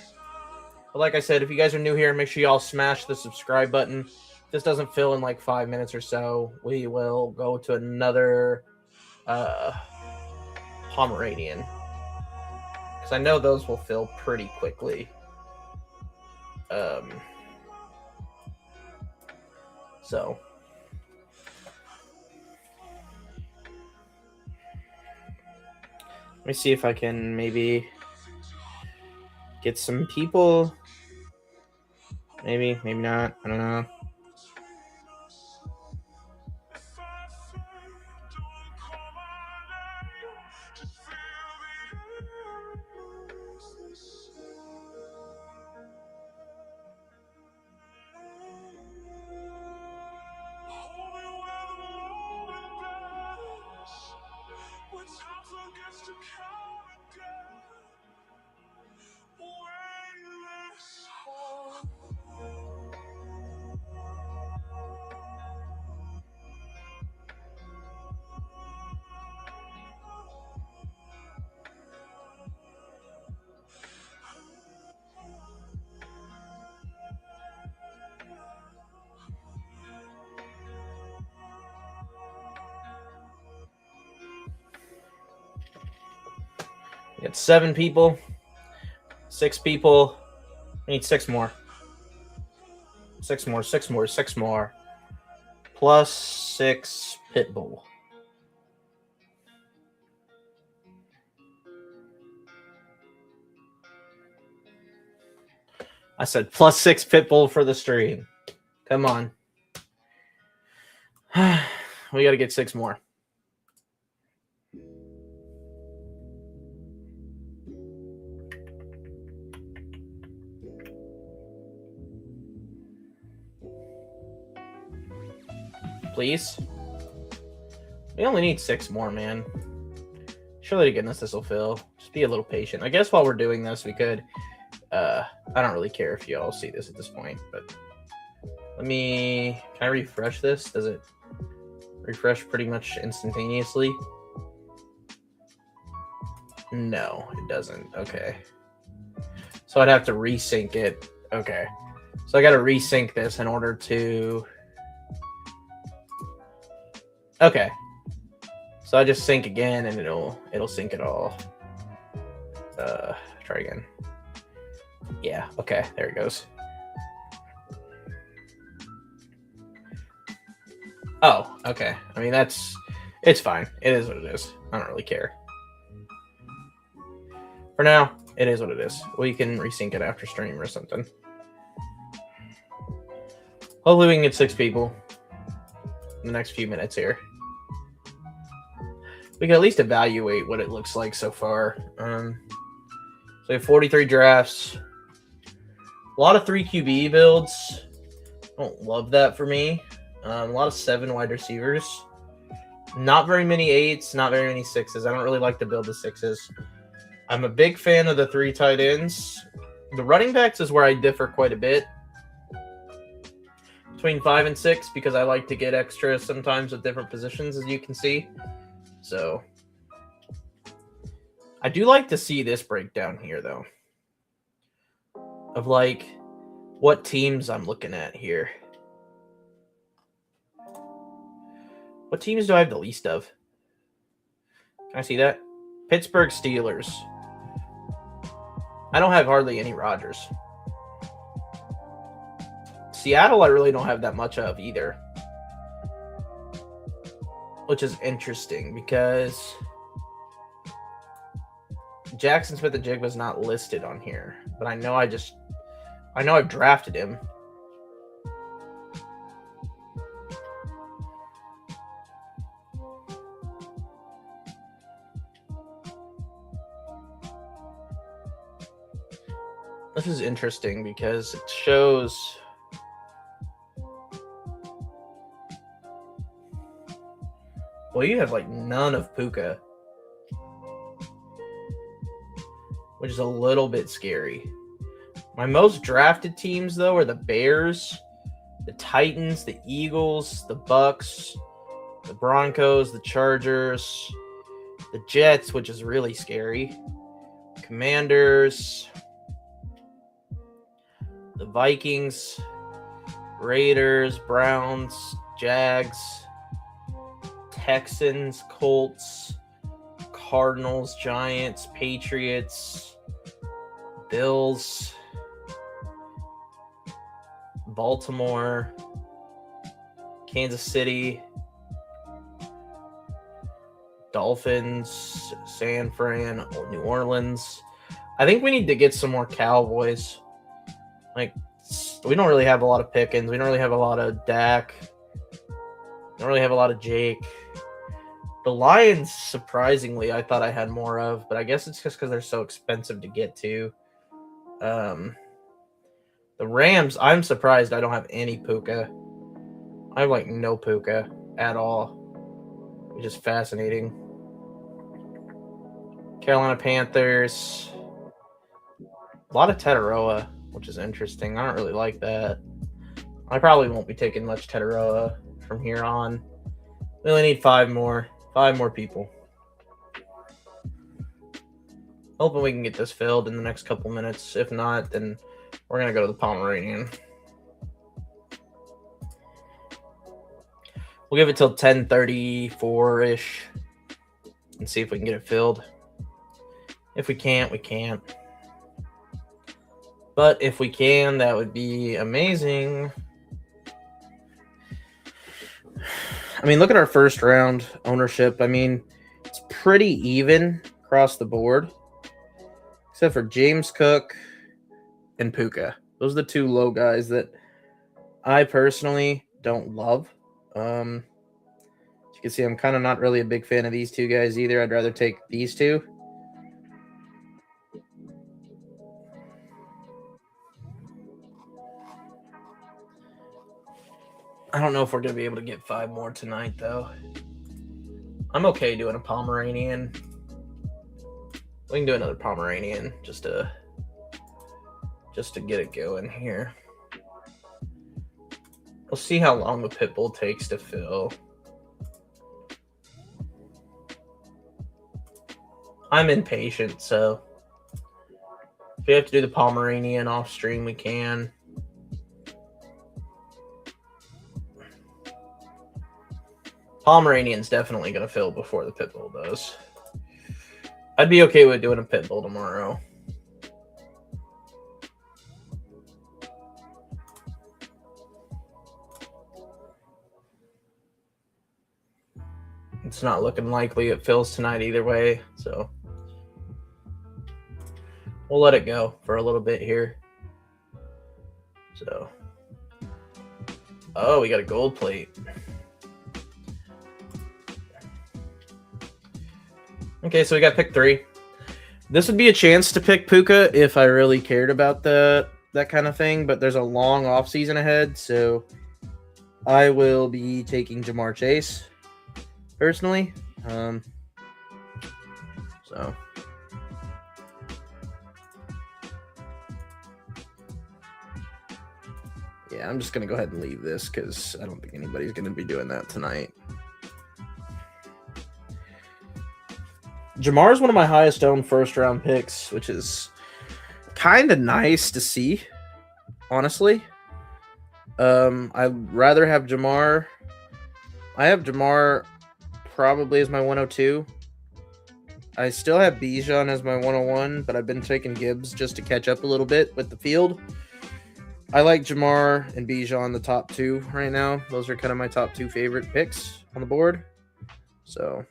But like I said, if you guys are new here, make sure you all smash the subscribe button. If this doesn't fill in like 5 minutes or so, we will go to another Pomeranian. Because I know those will fill pretty quickly. So let me see if I can maybe get some people. Maybe not. I don't know. We got 7 people, 6 people. We need 6 more. 6 more, 6 more, 6 more. Plus 6 Pitbull. I said plus 6 Pitbull for the stream. Come on. We got to get 6 more. Please. We only need 6 more, man. Surely to goodness this will fill. Just be a little patient. I guess while we're doing this, we could... I don't really care if you all see this at this point, but... Let me... Can I refresh this? Does it refresh pretty much instantaneously? No, it doesn't. Okay. So I'd have to resync it. Okay. So I got to resync this in order to... Okay. So I just sync again and it'll sync it all. Try again. Yeah, okay, there it goes. Oh, okay. I mean, it's fine. It is what it is. I don't really care. For now, it is what it is. We can resync it after stream or something. Hopefully we can get 6 people in the next few minutes here. We can at least evaluate what it looks like so far. So we have 43 drafts. A lot of 3 QB builds. Don't love that for me. A lot of 7 wide receivers. Not very many 8s, not very many 6s. I don't really like to build the 6s. I'm a big fan of the 3 tight ends. The running backs is where I differ quite a bit. Between 5 and 6, because I like to get extra sometimes with different positions, as you can see. So, I do like to see this breakdown here, though, of like what teams I'm looking at here. What teams do I have the least of? Can I see that? Pittsburgh Steelers. I don't have hardly any Rodgers. Seattle, I really don't have that much of either. Which is interesting because Jackson Smith-Njigba was not listed on here, but I know I've drafted him. This is interesting because it shows... Well, you have like none of Puka, which is a little bit scary. My most drafted teams, though, are the Bears, the Titans, the Eagles, the Bucks, the Broncos, the Chargers, the Jets, which is really scary, Commanders, the Vikings, Raiders, Browns, Jags, Texans, Colts, Cardinals, Giants, Patriots, Bills, Baltimore, Kansas City, Dolphins, San Fran, New Orleans. I think we need to get some more Cowboys. Like, we don't really have a lot of Pickens. We don't really have a lot of Dak. We don't really have a lot of Jake. The Lions, surprisingly, I thought I had more of, but I guess it's just because they're so expensive to get to. The Rams, I'm surprised I don't have any Puka. I have, like, no Puka at all, which is fascinating. Carolina Panthers. A lot of Tetaroa, which is interesting. I don't really like that. I probably won't be taking much Tetaroa from here on. We only need 5 more. 5 more people. Hoping we can get this filled in the next couple minutes. If not, then we're going to go to the Pomeranian. We'll give it till 10:34-ish and see if we can get it filled. If we can't, we can't. But if we can, that would be amazing. I mean, look at our first round ownership. I mean, it's pretty even across the board, except for James Cook and Puka. Those are the two low guys that I personally don't love. As you can see, I'm kind of not really a big fan of these two guys either. I'd rather take these two. I don't know if we're going to be able to get 5 more tonight, though. I'm okay doing a Pomeranian. We can do another Pomeranian just to get it going here. We'll see how long the pit bull takes to fill. I'm impatient, so if we have to do the Pomeranian off stream, we can. Pomeranian's definitely going to fill before the pit bull does. I'd be okay with doing a pit bull tomorrow. It's not looking likely it fills tonight either way, so we'll let it go for a little bit here. So, oh, we got a gold plate. Okay, so we got pick 3. This would be a chance to pick Puka if I really cared about that kind of thing, but there's a long off season ahead, so I will be taking Jamar Chase personally. So yeah, I'm just gonna go ahead and leave this because I don't think anybody's gonna be doing that tonight. Jamar is one of my highest owned first round picks, which is kind of nice to see, honestly. I'd rather have Jamar. I have Jamar probably as my 102. I still have Bijan as my 101, but I've been taking Gibbs just to catch up a little bit with the field. I like Jamar and Bijan the top 2 right now. Those are kind of my top 2 favorite picks on the board. So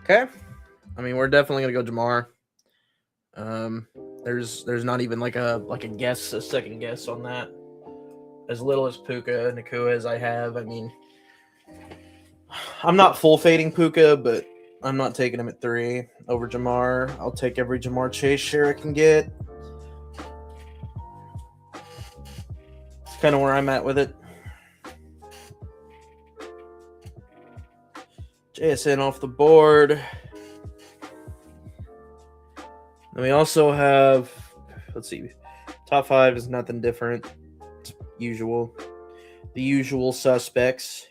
okay. I mean, we're definitely gonna go Jamar. There's not even like a second guess on that. As little as Puka and Nakua as I have, I mean, I'm not full fading Puka, but I'm not taking him at 3 over Jamar. I'll take every Jamar Chase share I can get. It's kind of where I'm at with it. JSN off the board. And we also have, let's see, top 5 is nothing different. It's usual. The usual suspects.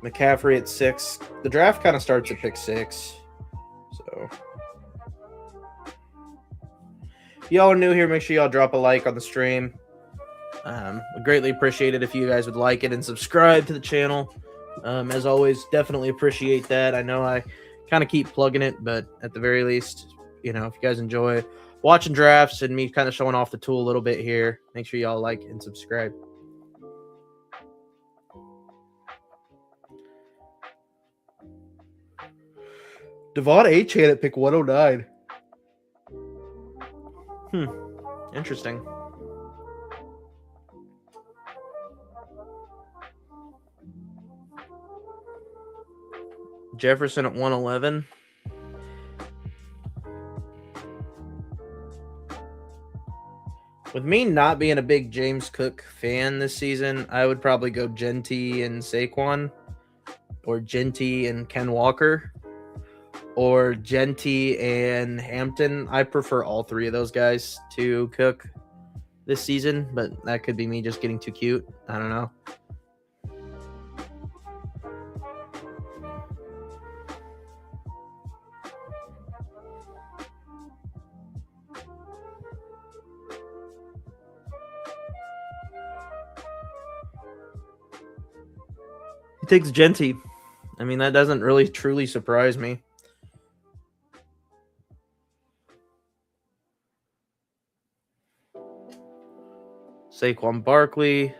McCaffrey at 6. The draft kind of starts at pick 6. So if y'all are new here, make sure y'all drop a like on the stream. We greatly appreciate it if you guys would like it and subscribe to the channel. As always, definitely appreciate that. I know I kind of keep plugging it, but at the very least, you know, if you guys enjoy watching drafts and me kind of showing off the tool a little bit here, make sure y'all like and subscribe. Devon Achane at pick 109. Interesting. Jefferson at 111. With me not being a big James Cook fan this season, I would probably go Genty and Saquon, or Genty and Ken Walker, or Genty and Hampton. I prefer all 3 of those guys to Cook this season, but that could be me just getting too cute. I don't know. He takes Genty. I mean, that doesn't really truly surprise me. Saquon Barkley.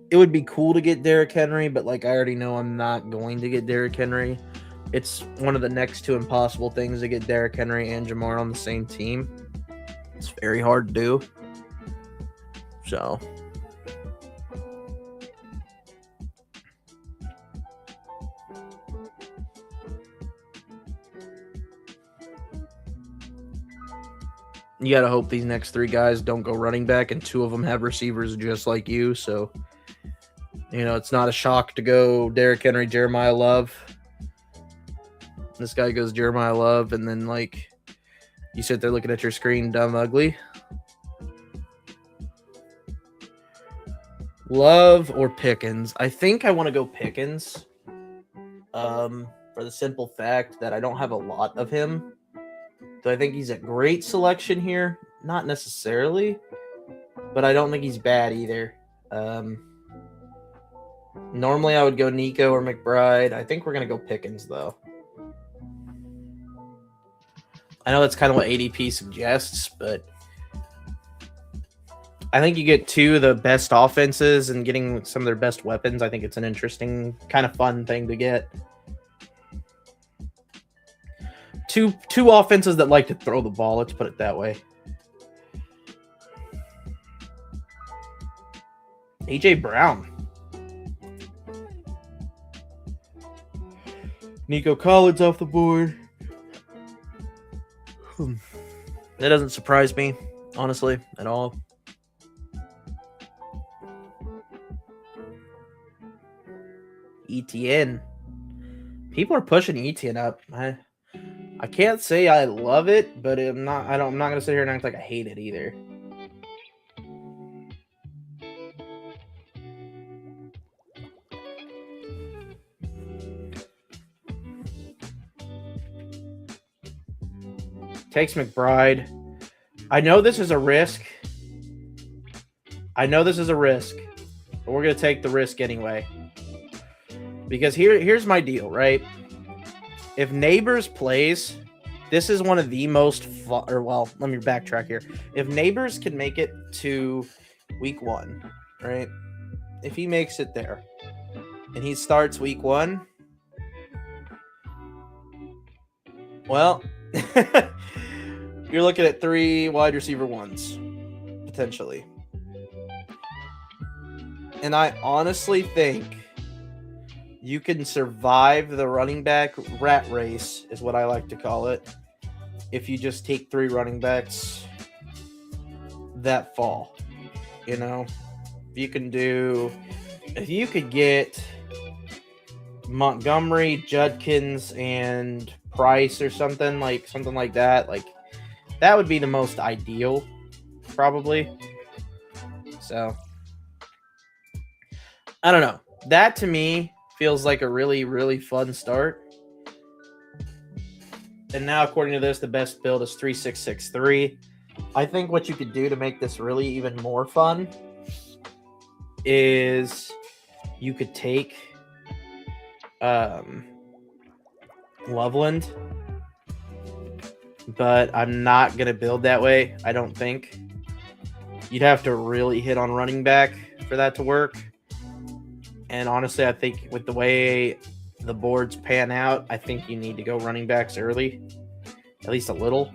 It would be cool to get Derrick Henry, but like I already know I'm not going to get Derrick Henry. It's one of the next two impossible things to get Derrick Henry and Jamar on the same team. It's very hard to do. So you got to hope these next three guys don't go running back, and two of them have receivers just like you. So, you know, it's not a shock to go Derrick Henry, Jeremiah Love. This guy goes Jeremiah Love, and then, like, you sit there looking at your screen, dumb, ugly. Love or Pickens? I think I want to go Pickens. For the simple fact that I don't have a lot of him. Do I think he's a great selection here? Not necessarily, but I don't think he's bad either. Normally I would go Nico or McBride. I think we're going to go Pickens, though. I know that's kind of what ADP suggests, but I think you get two of the best offenses and getting some of their best weapons. I think it's an interesting, kind of fun thing to get. Two offenses that like to throw the ball, let's put it that way. AJ Brown. Nico Collins off the board. That doesn't surprise me, honestly, at all. ETN. People are pushing ETN up. I can't say I love it, but I'm not gonna sit here and act like I hate it either. Takes McBride. I know this is a risk. But we're gonna take the risk anyway. Because here's my deal, right? If Neighbors plays, this is one of the most let me backtrack here. If Neighbors can make it to week 1, right? If he makes it there and he starts week 1, well, you're looking at 3 wide receiver ones, potentially. And I honestly think you can survive the running back rat race, is what I like to call it, if you just take 3 running backs that fall. You know, if you could get Montgomery, Judkins, and Price or something like that, like that would be the most ideal, probably. So I don't know. That to me feels like a really, really fun start. And now, according to this, the best build is 3663. I think what you could do to make this really even more fun is you could take Loveland, but I'm not going to build that way, I don't think. You'd have to really hit on running back for that to work. And honestly, I think with the way the boards pan out, I think you need to go running backs early, at least a little.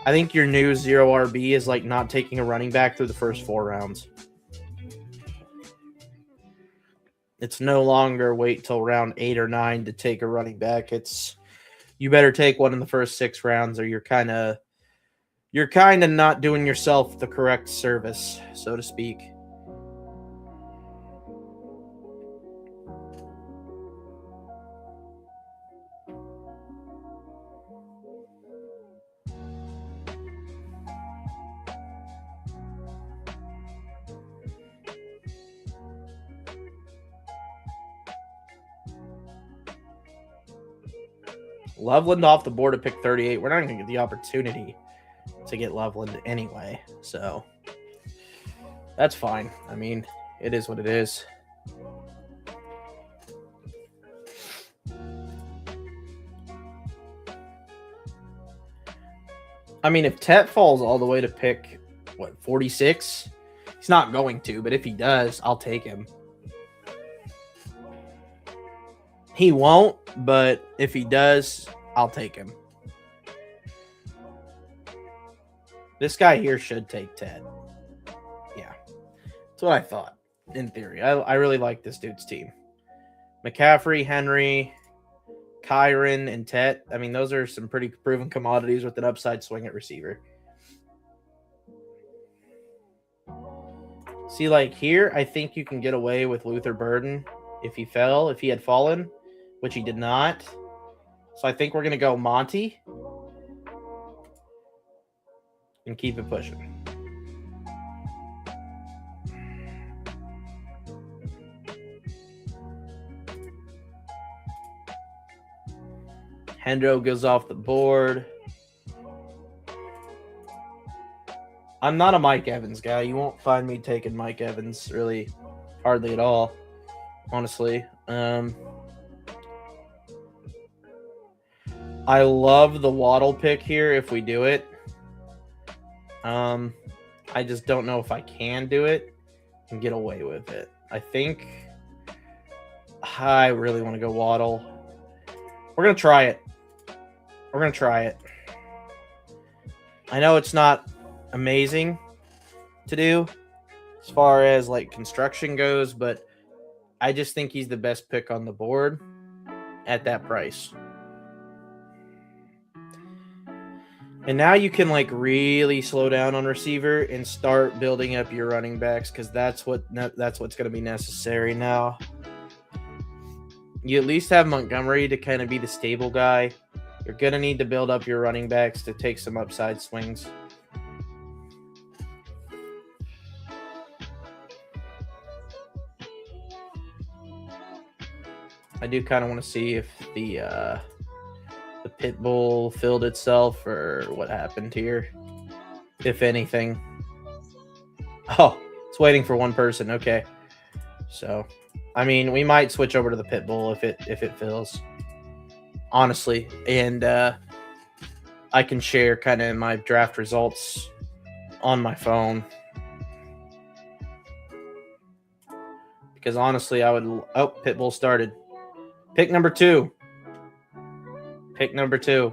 I think your new 0 RB is like not taking a running back through the first 4 rounds. It's no longer wait till round 8 or 9 to take a running back. It's you better take one in the first 6 rounds, or you're kind of not doing yourself the correct service, so to speak. Loveland off the board at pick 38. We're not going to get the opportunity to get Loveland anyway, so that's fine. I mean, It is what it is. I mean, if Tet falls all the way to pick, what, 46? He's not going to, but if he does, I'll take him. He won't, but if he does, I'll take him. This guy here should take Tet. Yeah. That's what I thought, in theory. I really like this dude's team. McCaffrey, Henry, Kyron, and Tet. I mean, those are some pretty proven commodities with an upside swing at receiver. See, like here, I think you can get away with Luther Burden if he had fallen, which he did not. So I think we're going to go Monty and keep it pushing. Hendo goes off the board. I'm not a Mike Evans guy. You won't find me taking Mike Evans really hardly at all, honestly. I love the Waddle pick here if we do it. I just don't know if I can do it and get away with it. I think I really want to go Waddle. We're going to try it. We're going to try it. I know it's not amazing to do as far as like construction goes, but I just think he's the best pick on the board at that price. And now you can like really slow down on receiver and start building up your running backs, because that's what's going to be necessary now. You at least have Montgomery to kind of be the stable guy. You're going to need to build up your running backs to take some upside swings. I do kind of want to see if the pit bull filled itself or what happened here, if anything. Oh, it's waiting for one person. Okay. So, I mean, we might switch over to the pit bull if it fills, honestly. And I can share kind of my draft results on my phone, because honestly, I would. Oh, pit bull started. Pick number 2. Pick number 2.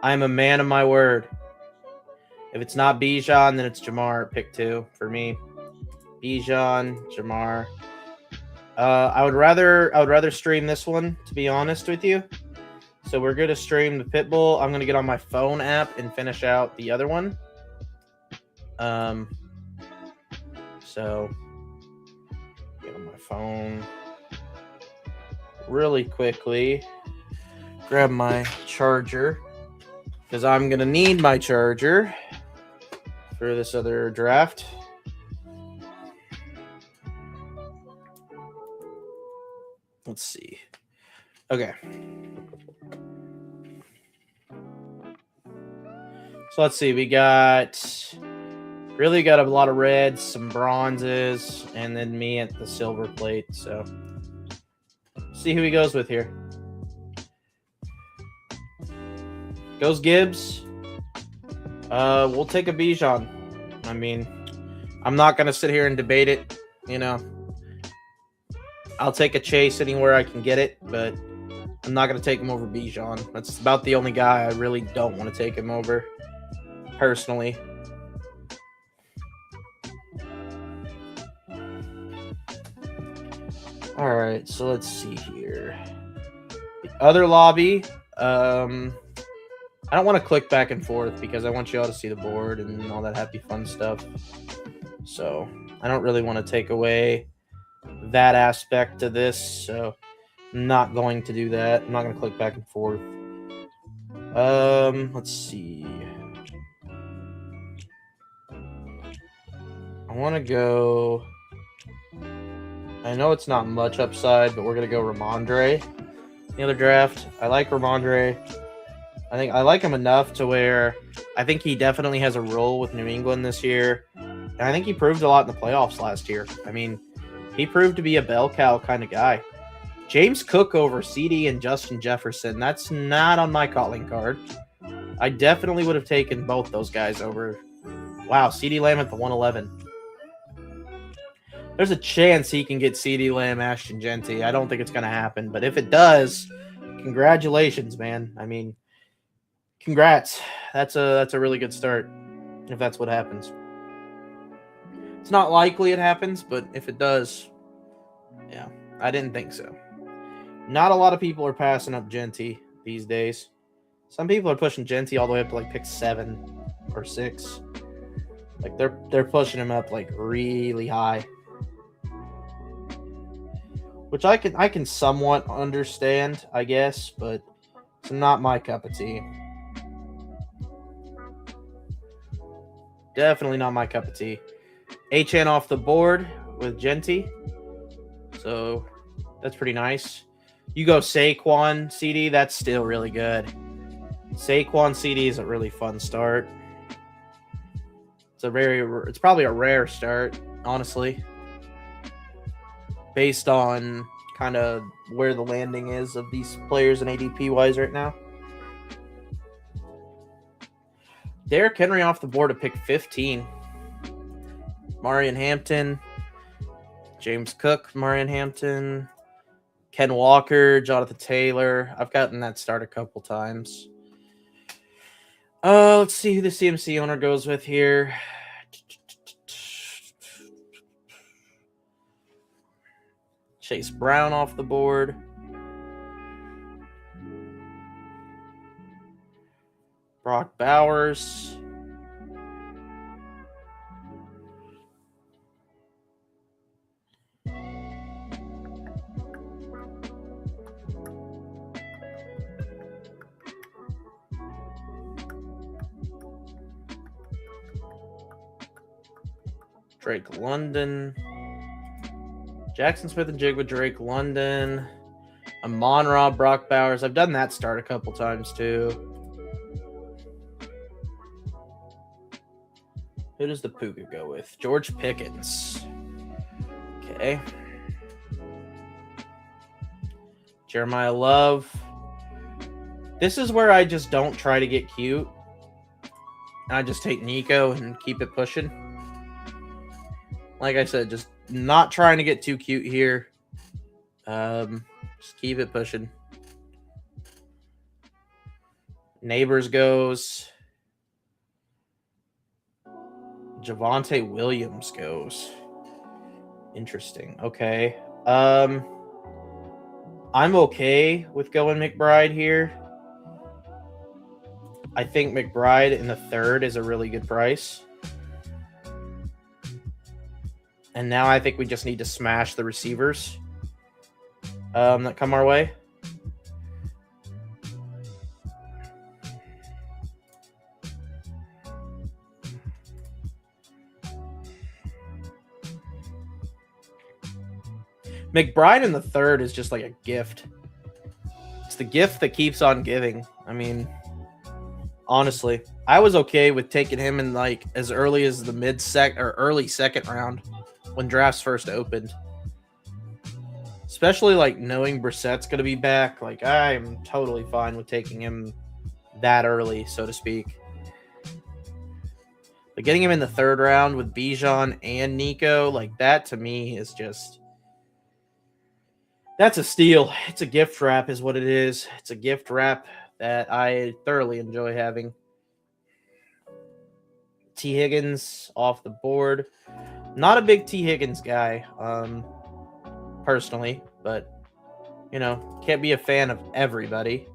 I'm a man of my word. If it's not Bijan, then it's Jamar at pick 2 for me. Bijan, Jamar. I would rather stream this one, to be honest with you. So we're going to stream the Pitbull. I'm going to get on my phone app and finish out the other one. So get on my phone really quickly. Grab my charger, because I'm going to need my charger for this other draft. Let's see. Okay. So let's see. We really got a lot of reds, some bronzes, and then me at the silver plate. So see who he goes with here. Goes Gibbs. We'll take a Bijan. I mean, I'm not going to sit here and debate it. You know, I'll take a Chase anywhere I can get it, but I'm not going to take him over Bijan. That's about the only guy I really don't want to take him over, personally. All right, so let's see here. The other lobby, I don't want to click back and forth because I want you all to see the board and all that happy fun stuff. So I don't really want to take away that aspect of this. So I'm not going to do that. I'm not going to click back and forth. Let's see. I want to go. I know it's not much upside, but we're going to go Ramondre. The other draft. I like Ramondre. I think I like him enough to where I think he definitely has a role with New England this year. And I think he proved a lot in the playoffs last year. I mean, he proved to be a bell cow kind of guy. James Cook over CD and Justin Jefferson. That's not on my calling card. I definitely would have taken both those guys over. Wow, CD Lamb at the 111. There's a chance he can get CD Lamb, Ashton Genty. I don't think it's going to happen. But if it does, congratulations, man. I mean, congrats. That's a really good start if that's what happens. It's not likely it happens, but if it does, yeah, I didn't think so. Not a lot of people are passing up Genty these days. Some people are pushing Genty all the way up to like pick 7 or 6. Like they're pushing him up like really high, which I can somewhat understand, I guess, but it's not my cup of tea. Definitely not my cup of tea. HN off the board with Genty, so that's pretty nice. You go Saquon CD, that's still really good. Saquon CD is a really fun start. It's probably a rare start, honestly, based on kind of where the landing is of these players in ADP wise right now. Derrick Henry off the board to pick 15. Marion Hampton, James Cook, Marion Hampton, Ken Walker, Jonathan Taylor. I've gotten that start a couple times. Let's see who the CMC owner goes with here. Chase Brown off the board. Brock Bowers. Drake London. Jackson Smith and Jig with Drake London. Amon-Ra, Brock Bowers. I've done that start a couple times too. Who does the Puka go with? George Pickens. Okay. Jeremiah Love. This is where I just don't try to get cute. I just take Nico and keep it pushing. Like I said, just not trying to get too cute here. Just keep it pushing. Neighbors goes. Javonte Williams goes. Interesting. Okay. I'm okay with going McBride here. I think McBride in the 3rd is a really good price. And now I think we just need to smash the receivers that come our way. McBride in the 3rd is just like a gift. It's the gift that keeps on giving. I mean, honestly, I was okay with taking him in like as early as the early 2nd round when drafts first opened. Especially like knowing Brissett's going to be back. Like I'm totally fine with taking him that early, so to speak. But getting him in the 3rd round with Bijan and Nico, like that to me is just... That's a steal. It's a gift wrap is what it is. It's a gift wrap that I thoroughly enjoy having. T. Higgins off the board. Not a big T. Higgins guy, personally, but, you know, can't be a fan of everybody.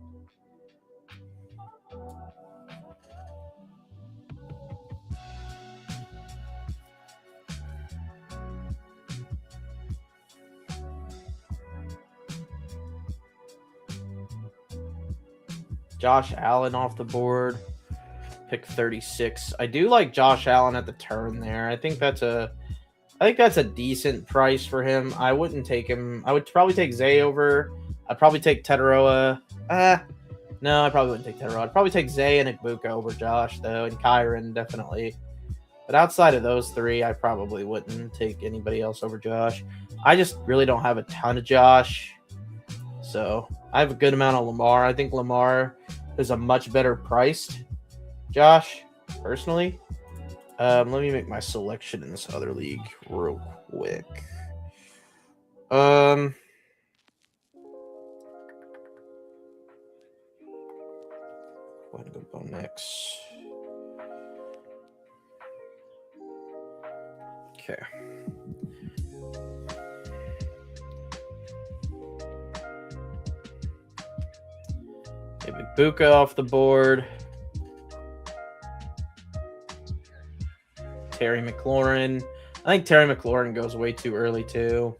Josh Allen off the board. Pick 36. I do like Josh Allen at the turn there. I think that's a decent price for him. I wouldn't take him. I would probably take Zay over. I'd probably take Tetaroa. No, I probably wouldn't take Tetaroa. I'd probably take Zay and Igbuka over Josh, though, and Kyron, definitely. But outside of those three, I probably wouldn't take anybody else over Josh. I just really don't have a ton of Josh. So I have a good amount of Lamar. I think Lamar is a much better priced Josh, personally. Let me make my selection in this other league real quick. Going to go next. Okay. Get Buka off the board. Terry McLaurin. I think Terry McLaurin goes way too early too.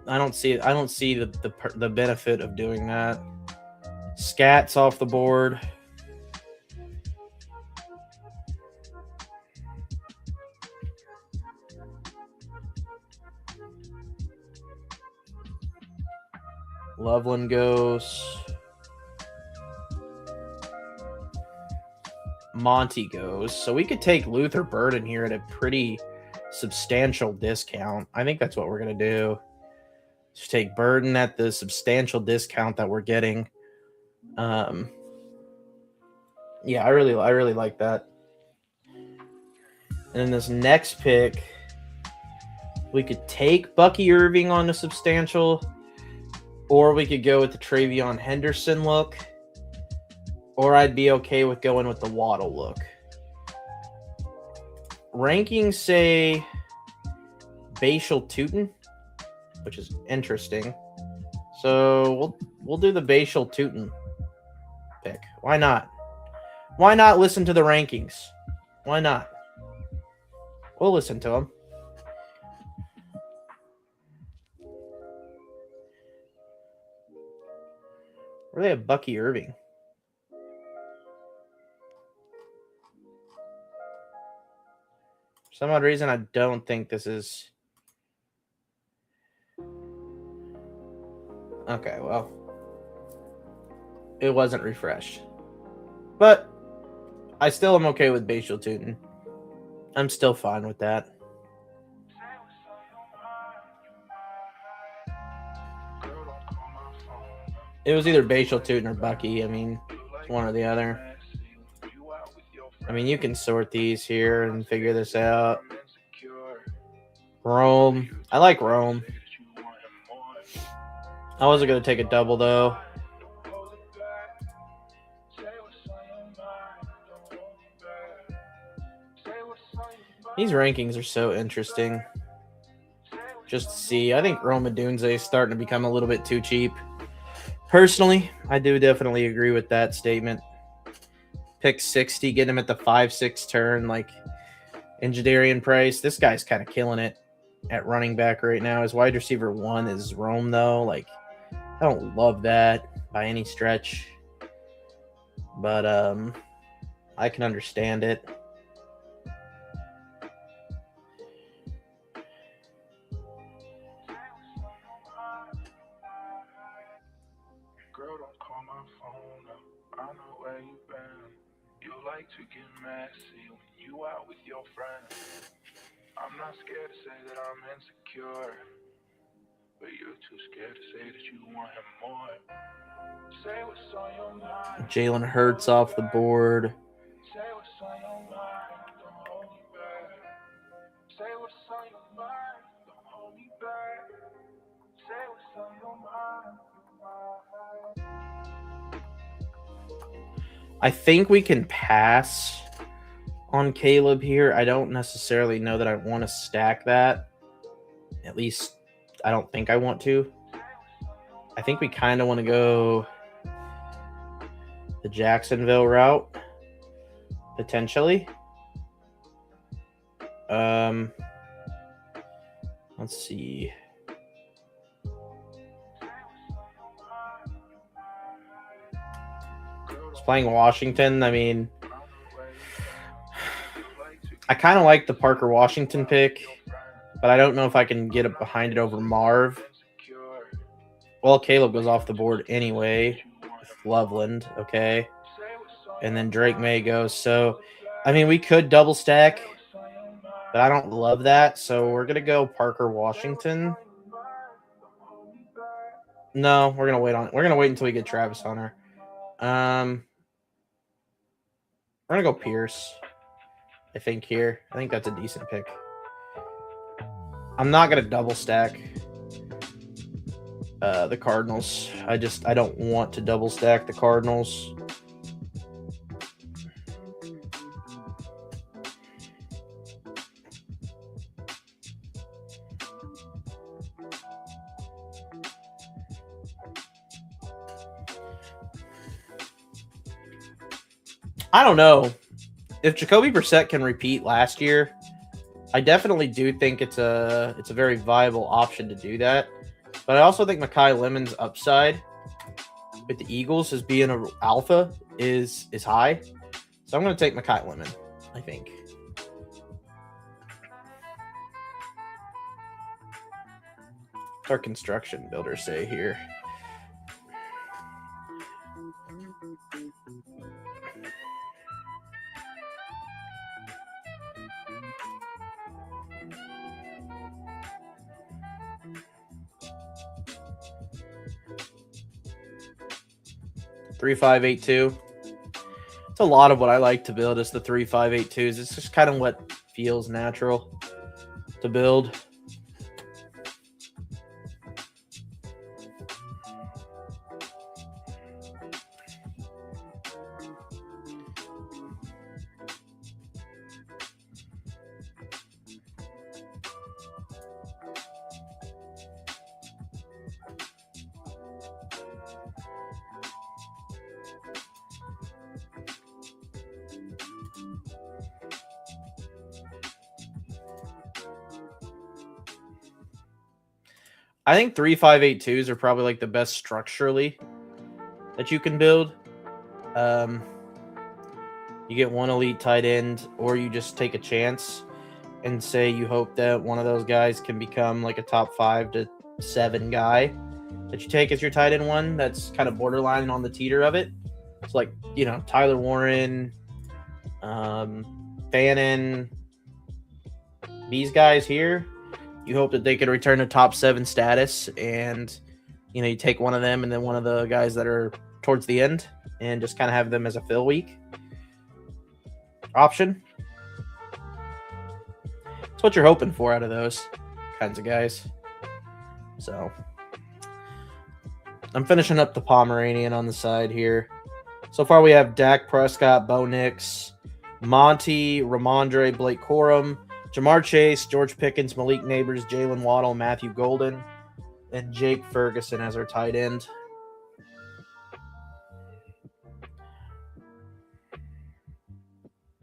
I don't see the benefit of doing that. Scats off the board. Loveland goes. Monty goes. So we could take Luther Burden here at a pretty substantial discount. I think that's what we're going to do. Just take Burden at the substantial discount that we're getting. Yeah, I really like that. And in this next pick, we could take Bucky Irving on a substantial, or we could go with the Travion Henderson look, or I'd be okay with going with the Waddle look. Rankings say Bashal Tootin, which is interesting. So we'll do the Bashal Tootin pick. Why not? Why not listen to the rankings? Why not? We'll listen to them. Where do they have Bucky Irving? For some odd reason, I don't think this is... Okay, well. It wasn't refreshed. But I still am okay with Bashal Tootin. I'm still fine with that. It was either Bashal Tootin or Bucky. I mean, it's one or the other. I mean, you can sort these here and figure this out. Rome. I like Rome. I wasn't going to take a double, though. These rankings are so interesting. Just to see. I think Rome Odunze is starting to become a little bit too cheap. Personally, I do definitely agree with that statement. Pick 60, get him at the 5-6 turn, like Engineering Price. This guy's kind of killing it at running back right now. His wide receiver 1 is Rome, though. Like, I don't love that by any stretch. But I can understand it. Girl, don't call my phone up. I know where you've been. You like to get messy when you out with your friends. I'm not scared to say that I'm insecure, but you're too scared to say that you want him more. Say what's on your mind. Jalen Hurts off the board. Say what's on your mind. Don't hold me back. Say what's on your mind. Don't hold me back. Say what's on your mind. I think we can pass on Caleb here. I don't necessarily know that I want to stack that. At least, I don't think I want to. I think we kind of want to go the Jacksonville route, potentially. Let's see. Playing Washington, I mean, I kind of like the Parker Washington pick, but I don't know if I can get it behind it over Marv. Well, Caleb goes off the board anyway with Loveland, okay? And then Drake May goes. So I mean, we could double stack, but I don't love that. So we're going to go Parker Washington. No, we're going to wait on it. We're going to wait until we get Travis Hunter. We're going to go Pierce, I think, here. I think that's a decent pick. I'm not going to double stack the Cardinals. I don't want to double stack the Cardinals. I don't know. If Jacoby Brissett can repeat last year, I definitely do think it's a very viable option to do that. But I also think Mekhi Lemon's upside with the Eagles as being an alpha is high. So I'm going to take Mekhi Lemon, I think. What's our construction builder say here? $3,582. It's a lot of what I like to build is the 3,582s. It's just kind of what feels natural to build. I think 3,582s are probably like the best structurally that you can build. You get one elite tight end, or you just take a chance and say you hope that one of those guys can become like a top 5 to 7 guy that you take as your tight end one. That's kind of borderline on the teeter of it. It's like, Tyler Warren, Fannin, these guys here. You hope that they could return to top 7 status, and you take one of them and then one of the guys that are towards the end and just kind of have them as a fill week option. That's what you're hoping for out of those kinds of guys. So I'm finishing up the Pomeranian on the side here. So far we have Dak Prescott, Bo Nix, Monty, Ramondre, Blake Corum, Jamar Chase, George Pickens, Malik Neighbors, Jalen Waddle, Matthew Golden, and Jake Ferguson as our tight end.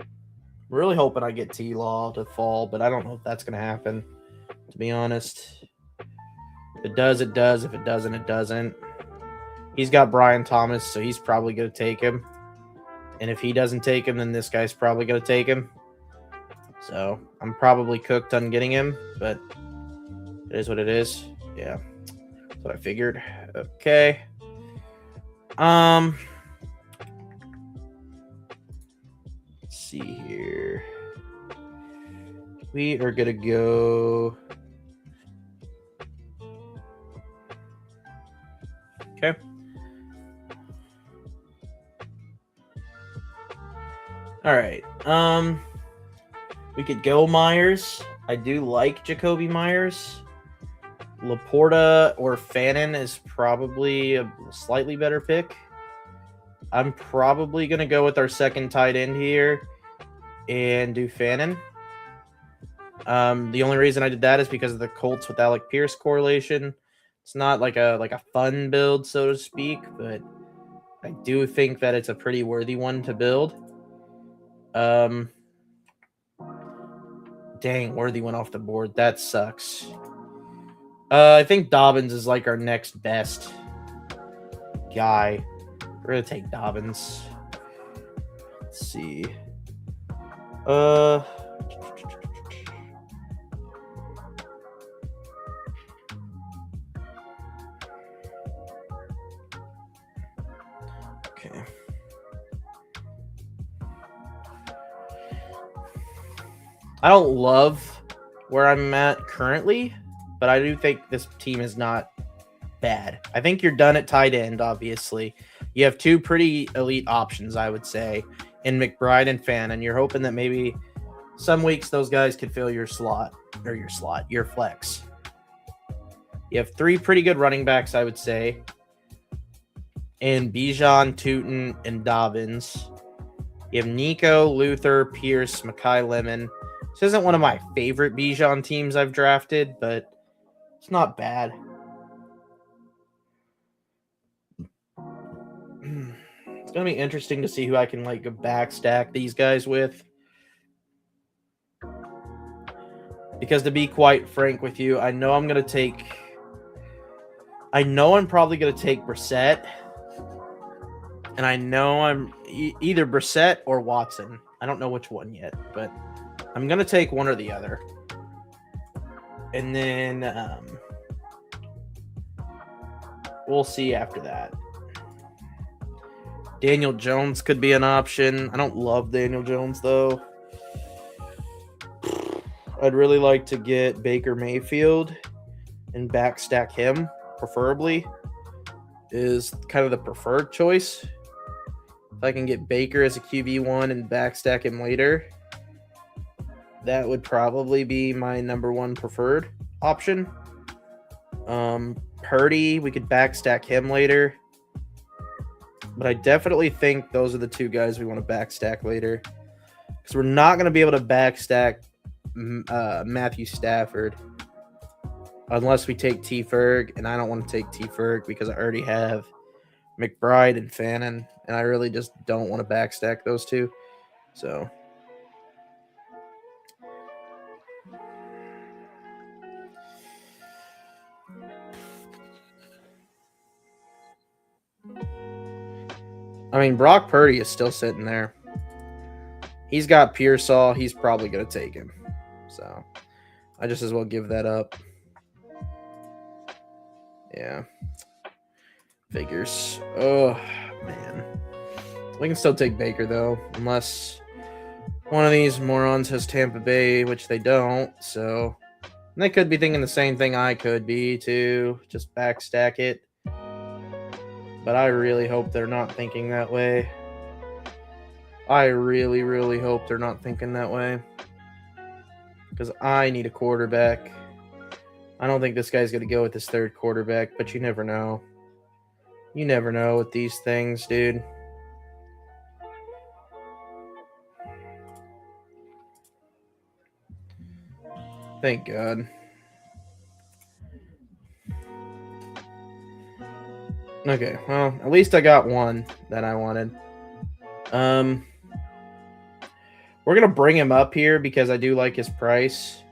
I'm really hoping I get T-Law to fall, but I don't know if that's going to happen, to be honest. If it does, it does. If it doesn't, it doesn't. He's got Brian Thomas, so he's probably going to take him. And if he doesn't take him, then this guy's probably going to take him. So I'm probably cooked on getting him, but it is what it is. Yeah, that's what I figured. Okay. Let's see here. We are gonna go. Okay. All right. We could go Myers. I do like Jacoby Myers. Laporta or Fannin is probably a slightly better pick. I'm probably going to go with our second tight end here and do Fannin. The only reason I did that is because of the Colts with Alec Pierce correlation. It's not like a fun build, so to speak, but I do think that it's a pretty worthy one to build. Dang, Worthy went off the board. That sucks. I think Dobbins is like our next best guy. We're going to take Dobbins. Let's see. Okay. I don't love where I'm at currently, but I do think this team is not bad. I think you're done at tight end, obviously. You have two pretty elite options, I would say, in McBride and Fan, and you're hoping that maybe some weeks those guys could fill your your flex. You have three pretty good running backs, I would say, in Bijan, Tootin, and Dobbins. You have Nico, Luther, Pierce, Makai Lemon. This isn't one of my favorite Bijan teams I've drafted, but it's not bad. It's going to be interesting to see who I can like backstack these guys with. Because to be quite frank with you, I know I'm probably going to take Brissett. And I know I'm either Brissett or Watson. I don't know which one yet, but I'm going to take one or the other. And then we'll see after that. Daniel Jones could be an option. I don't love Daniel Jones, though. I'd really like to get Baker Mayfield and backstack him, preferably, is kind of the preferred choice. If I can get Baker as a QB1 and backstack him later, that would probably be my number one preferred option. Purdy, we could backstack him later. But I definitely think those are the two guys we want to backstack later. Because we're not going to be able to backstack Matthew Stafford unless we take T. Ferg. And I don't want to take T. Ferg because I already have McBride and Fannin. And I really just don't want to backstack those two. So... I mean, Brock Purdy is still sitting there. He's got Pearsall. He's probably going to take him. So, I just as well give that up. Yeah. Figures. Oh, man. We can still take Baker, though. Unless one of these morons has Tampa Bay, which they don't. So, and they could be thinking the same thing I could be, too. Just backstack it. But I really hope they're not thinking that way. I really, really hope they're not thinking that way. Because I need a quarterback. I don't think this guy's going to go with his third quarterback, but you never know. You never know with these things, dude. Thank God. Okay, well, at least I got one that I wanted. We're going to bring him up here because I do like his price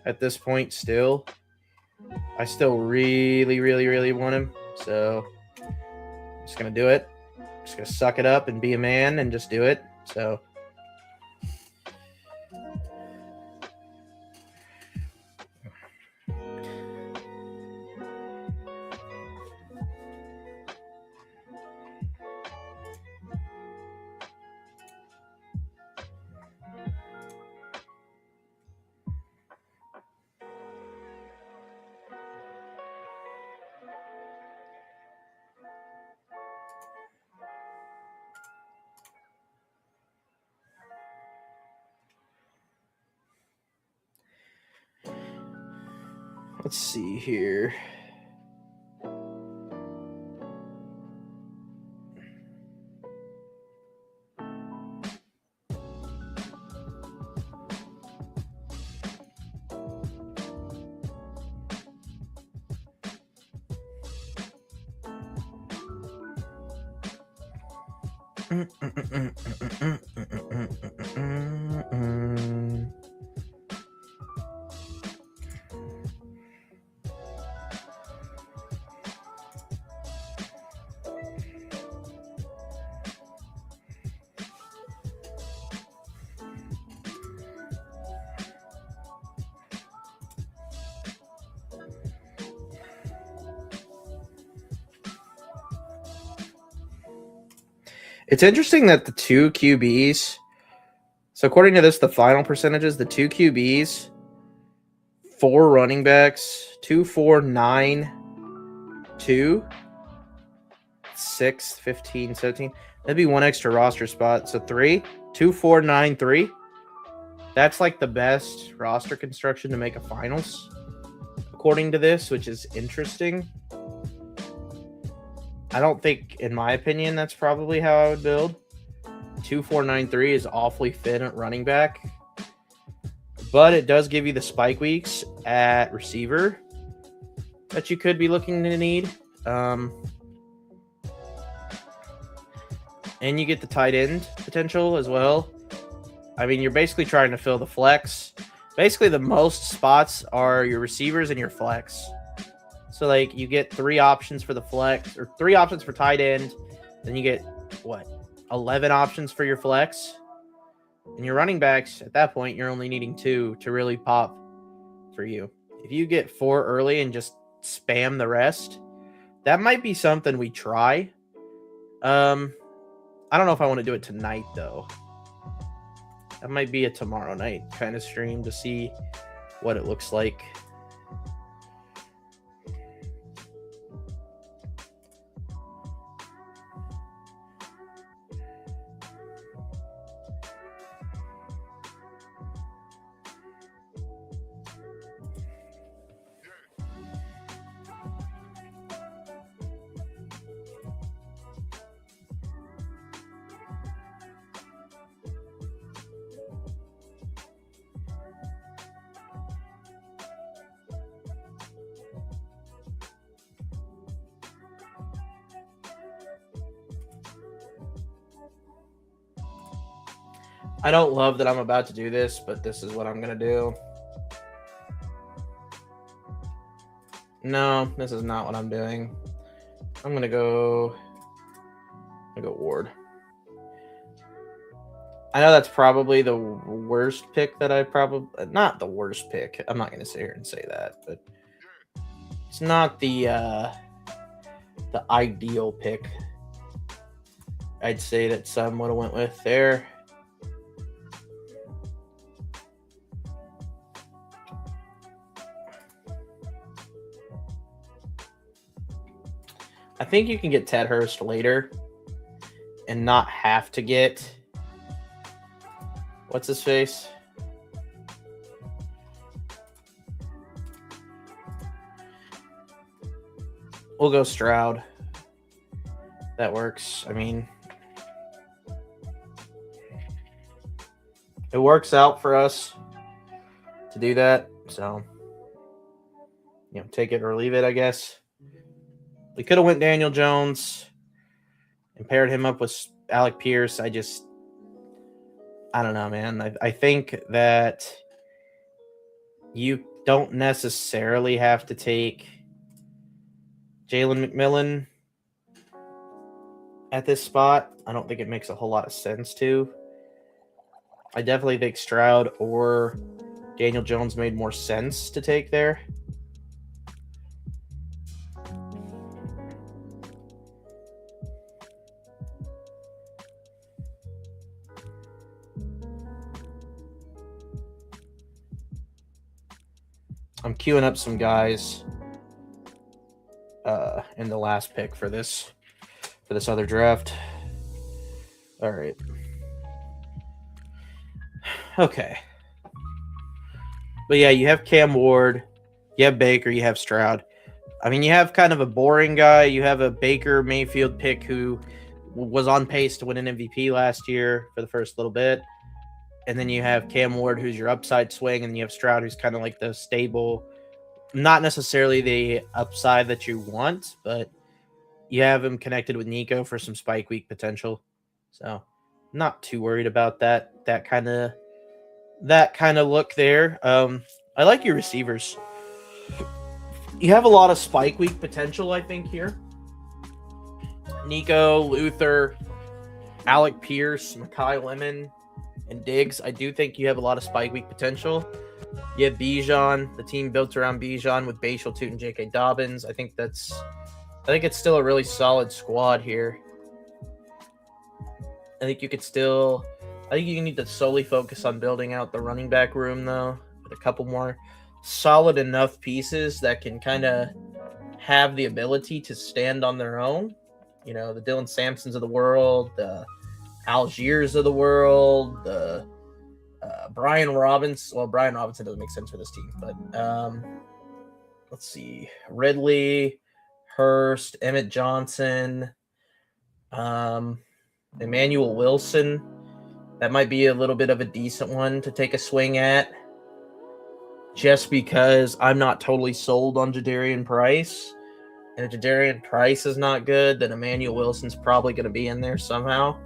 at this point still. I still really, really, really want him. So I'm just going to do it. I'm just going to suck it up and be a man and just do it. So let's see here. It's interesting that the two QBs, So according to this, the final percentages, the 2 QBs, 4 running backs, 2, 4, 9, 2, 6, 15, 17. That'd be 1 extra roster spot. So 3, 2, 4, 9, 3. That's like the best roster construction to make a finals, according to this, which is interesting. I don't think, in my opinion, that's probably how I would build. 2, 4, 9, 3 is awfully thin at running back, but it does give you the spike weeks at receiver that you could be looking to need. And you get the tight end potential as well. I mean, you're basically trying to fill the flex. Basically, the most spots are your receivers and your flex. So, like, you get 3 options for the flex, or 3 options for tight end. Then you get, 11 options for your flex. And your running backs, at that point, you're only needing 2 to really pop for you. If you get 4 early and just spam the rest, that might be something we try. I don't know if I want to do it tonight, though. That might be a tomorrow night kind of stream to see what it looks like. I don't love that I'm about to do this, but this is what I'm going to do. No, this is not what I'm doing. I'm going to go Ward. I know that's probably the worst pick that I probably... Not the worst pick. I'm not going to sit here and say that, but it's not the ideal pick. I'd say that some would have went with there. I think you can get Ted Hurst later and not have to get... What's his face? We'll go Stroud. That works. I mean, it works out for us to do that. So, take it or leave it, I guess. We could have went Daniel Jones and paired him up with Alec Pierce. I don't know, man. I think that you don't necessarily have to take Jalen McMillan at this spot. I don't think it makes a whole lot of sense to. I definitely think Stroud or Daniel Jones made more sense to take there. I'm queuing up some guys in the last pick for this other draft. All right. Okay. But yeah, you have Cam Ward, you have Baker, you have Stroud. I mean, you have kind of a boring guy. You have a Baker Mayfield pick who was on pace to win an MVP last year for the first little bit. And then you have Cam Ward, who's your upside swing, and you have Stroud, who's kind of like the stable, not necessarily the upside that you want, but you have him connected with Nico for some spike week potential. So not too worried about that kind of look there. I like your receivers. You have a lot of spike week potential, I think, here. Nico, Luther, Alec Pierce, Mekhi Lemon, and Diggs. I do think you have a lot of spike week potential. You have Bijan, the team built around Bijan with Bashal Toot and J.K. Dobbins. I think it's still a really solid squad here. I think I think you need to solely focus on building out the running back room, though, with a couple more solid enough pieces that can kind of have the ability to stand on their own. You know, the Dylan Sampsons of the world, the Algiers of the world, the Brian Robinson. Well, Brian Robinson doesn't make sense for this team, but let's see. Ridley, Hurst, Emmett Johnson, Emmanuel Wilson. That might be a little bit of a decent one to take a swing at. Just because I'm not totally sold on Jadarian Price. And if Jadarian Price is not good, then Emmanuel Wilson's probably going to be in there somehow.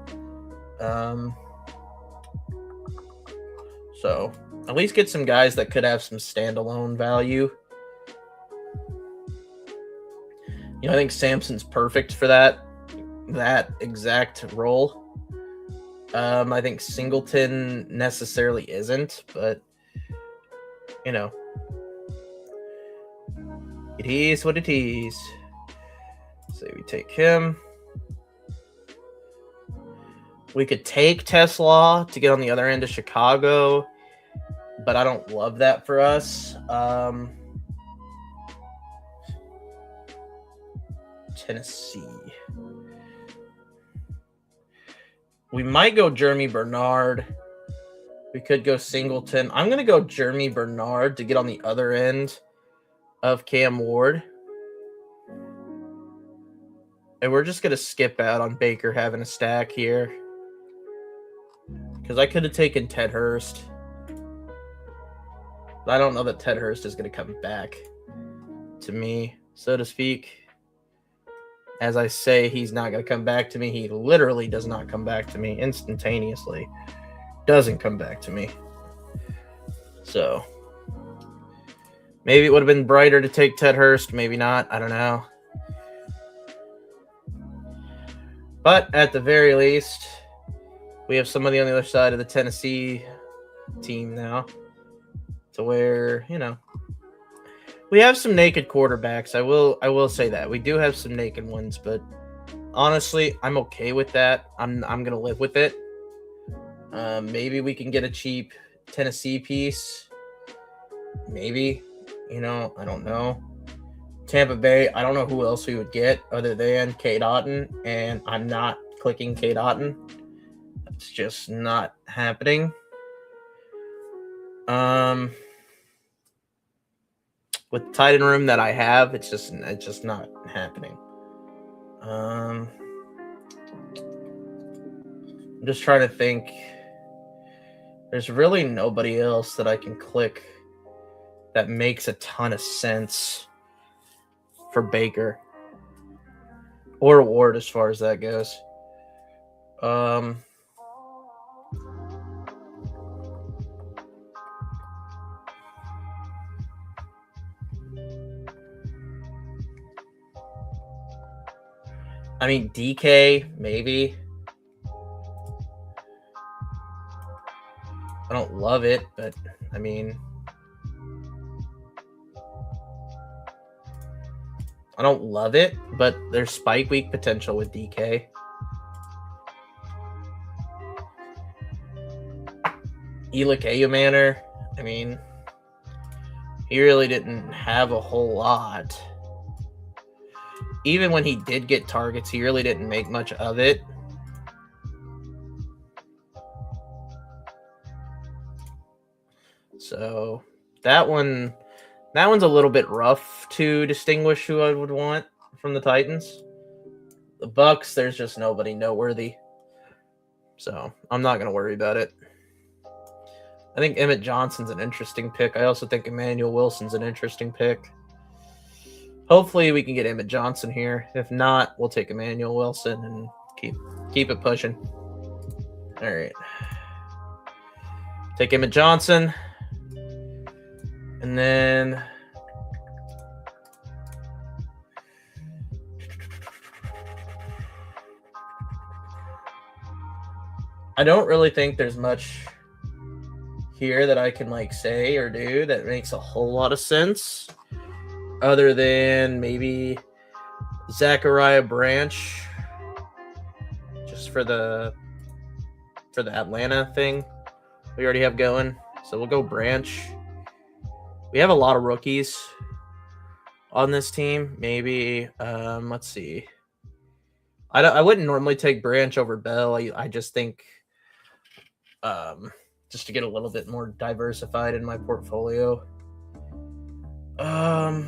So at least get some guys that could have some standalone value. You know, I think Sampson's perfect for that exact role. I think Singleton necessarily isn't, but you know, it is what it is. So we take him. We could take Tesla to get on the other end of Chicago, but I don't love that for us. Tennessee. We might go Jeremy Bernard. We could go Singleton. I'm going to go Jeremy Bernard to get on the other end of Cam Ward. And we're just going to skip out on Baker having a stack here. Because I could have taken Ted Hurst. But I don't know that Ted Hurst is going to come back to me, so to speak. As I say, he's not going to come back to me. He literally does not come back to me instantaneously. Doesn't come back to me. So, maybe it would have been brighter to take Ted Hurst. Maybe not. I don't know. But at the very least, we have somebody on the other side of the Tennessee team now. To where, you know, we have some naked quarterbacks. I will say that. We do have some naked ones, but honestly, I'm okay with that. I'm gonna live with it. Maybe we can get a cheap Tennessee piece. Maybe. You know, I don't know. Tampa Bay, I don't know who else we would get other than Kate Otten, and I'm not clicking Kate Otten. It's just not happening. With the tight end room that I have, it's just not happening. I'm just trying to think. There's really nobody else that I can click that makes a ton of sense for Baker or Ward as far as that goes. I mean, DK, maybe. I don't love it, but I mean, I don't love it, but there's spike week potential with DK. Elick Manor, I mean, he really didn't have a whole lot. Even when he did get targets, he really didn't make much of it. So that one's a little bit rough to distinguish who I would want from the Titans. The Bucks, there's just nobody noteworthy. So I'm not going to worry about it. I think Emmett Johnson's an interesting pick. I also think Emmanuel Wilson's an interesting pick. Hopefully we can get Emmett Johnson here. If not, we'll take Emmanuel Wilson and keep it pushing. All right. Take Emmett Johnson. And then I don't really think there's much here that I can say or do that makes a whole lot of sense. Other than maybe Zachariah Branch, just for the for the Atlanta thing we already have going. So we'll go Branch. We have a lot of rookies on this team. Maybe let's see. I wouldn't normally take Branch over Bell. I just think just to get a little bit more diversified in my portfolio. Do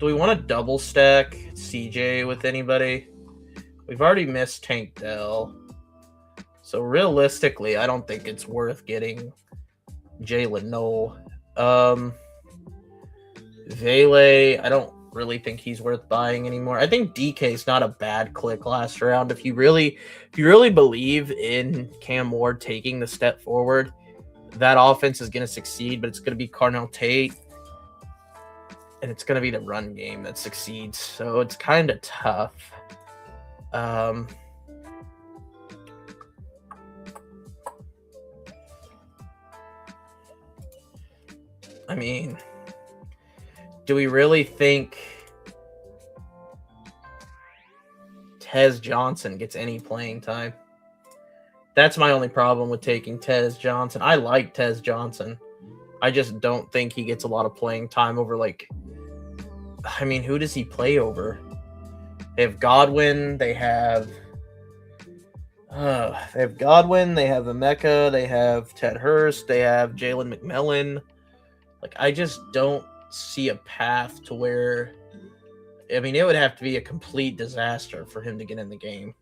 we want to double stack CJ with anybody? We've already missed Tank Dell. So realistically, I don't think it's worth getting Jalen Noel. Vele, I don't really think he's worth buying anymore. I think DK is not a bad click last round. If you really believe in Cam Ward taking the step forward, that offense is going to succeed, but it's going to be Carnell Tate, and it's going to be the run game that succeeds. So it's kind of tough. I mean, do we really think Tez Johnson gets any playing time? That's my only problem with taking Tez Johnson. I like Tez Johnson. I just don't think he gets a lot of playing time over, like, I mean, who does he play over? They have Godwin. They have Godwin. They have Emeka. They have Ted Hurst. They have Jalen McMillan. Like, I just don't see a path to where, I mean, it would have to be a complete disaster for him to get in the game.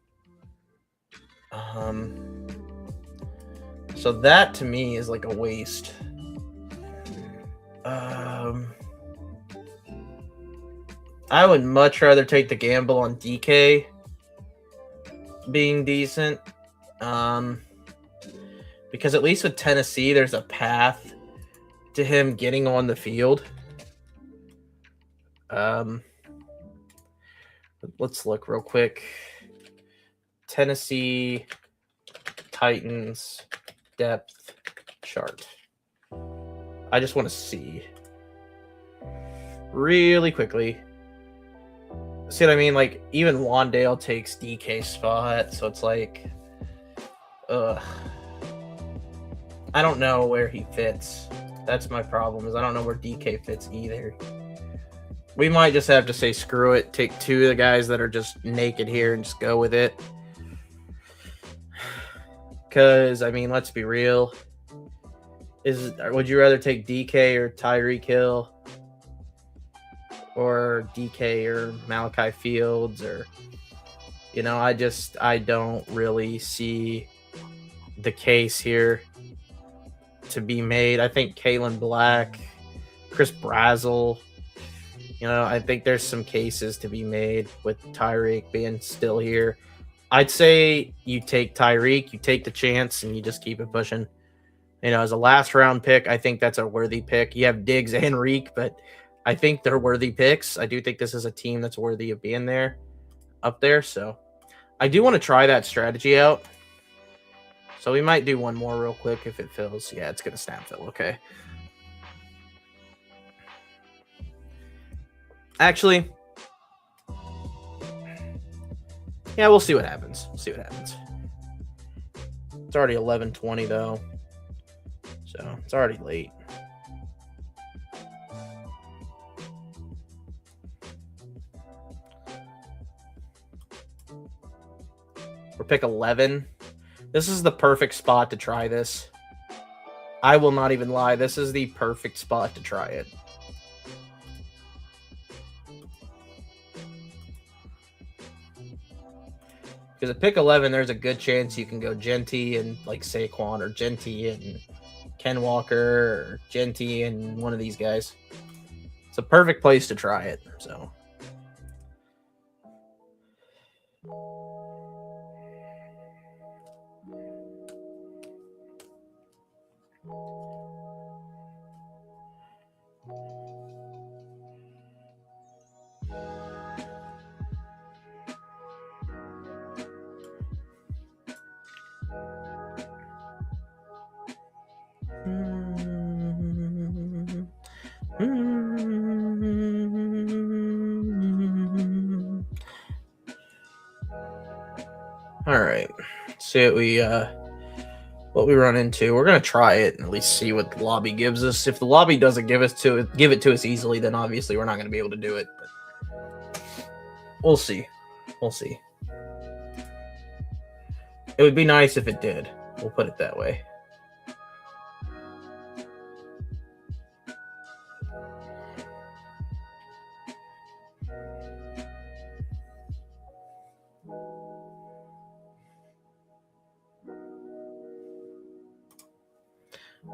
So that to me is like a waste. I would much rather take the gamble on DK being decent. Because at least with Tennessee, there's a path to him getting on the field. Let's look real quick. Tennessee Titans depth chart. I just want to see really quickly. See what I mean? Like, even Wandale takes DK's spot, so it's like, I don't know where he fits. That's my problem, is I don't know where DK fits either. We might just have to say screw it, take two of the guys that are just naked here and just go with it. Because, I mean, let's be real. Would you rather take DK or Tyreek Hill? Or DK or Malachi Fields? Or, you know, I don't really see the case here to be made. I think Kalen Black, Chris Brazzell, you know, I think there's some cases to be made with Tyreek being still here. I'd say you take Tyreek, you take the chance, and you just keep it pushing. You know, as a last round pick, I think that's a worthy pick. You have Diggs and Reek, but I think they're worthy picks. I do think this is a team that's worthy of being there, up there. So I do want to try that strategy out. So we might do one more real quick if it fills. Yeah, it's going to snap fill. Okay. Actually, yeah, we'll see what happens. It's already 11:20 though. So it's already late. For pick 11. This is the perfect spot to try this. I will not even lie. This is the perfect spot to try it. Because at pick 11, there's a good chance you can go Genty and like Saquon, or Genty and Ken Walker, or Genty and one of these guys. It's a perfect place to try it. So. All right. See what we run into. We're gonna try it and at least see what the lobby gives us. If the lobby doesn't give it to us easily, then obviously we're not gonna be able to do it. But we'll see. We'll see. It would be nice if it did. We'll put it that way.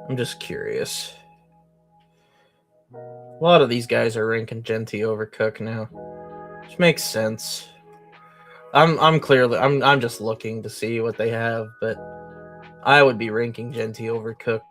I'm just curious. A lot of these guys are ranking Genty over Cook now, which makes sense. I'm just looking to see what they have, but I would be ranking Genty over Cook.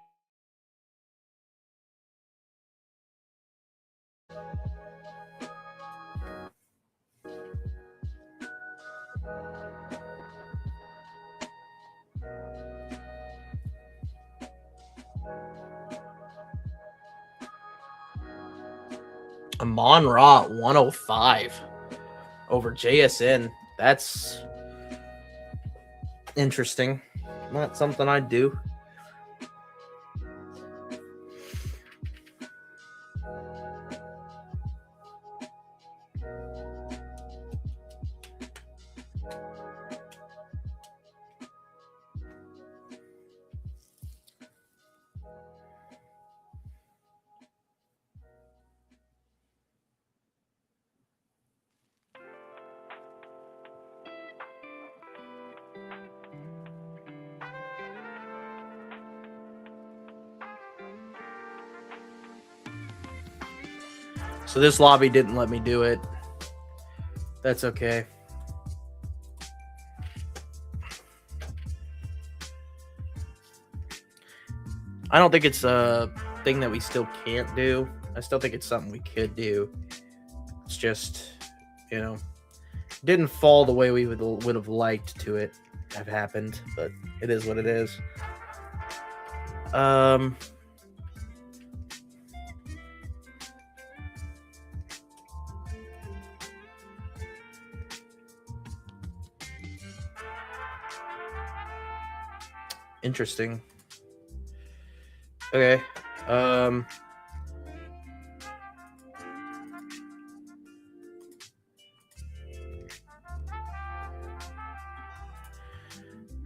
Amon Ra at 105 over JSN. That's interesting. Not something I'd do. So this lobby didn't let me do it. That's okay. I don't think it's a thing that we still can't do. I still think it's something we could do. It's just, didn't fall the way we would have liked to it have happened, but it is what it is. Interesting. Okay. I'm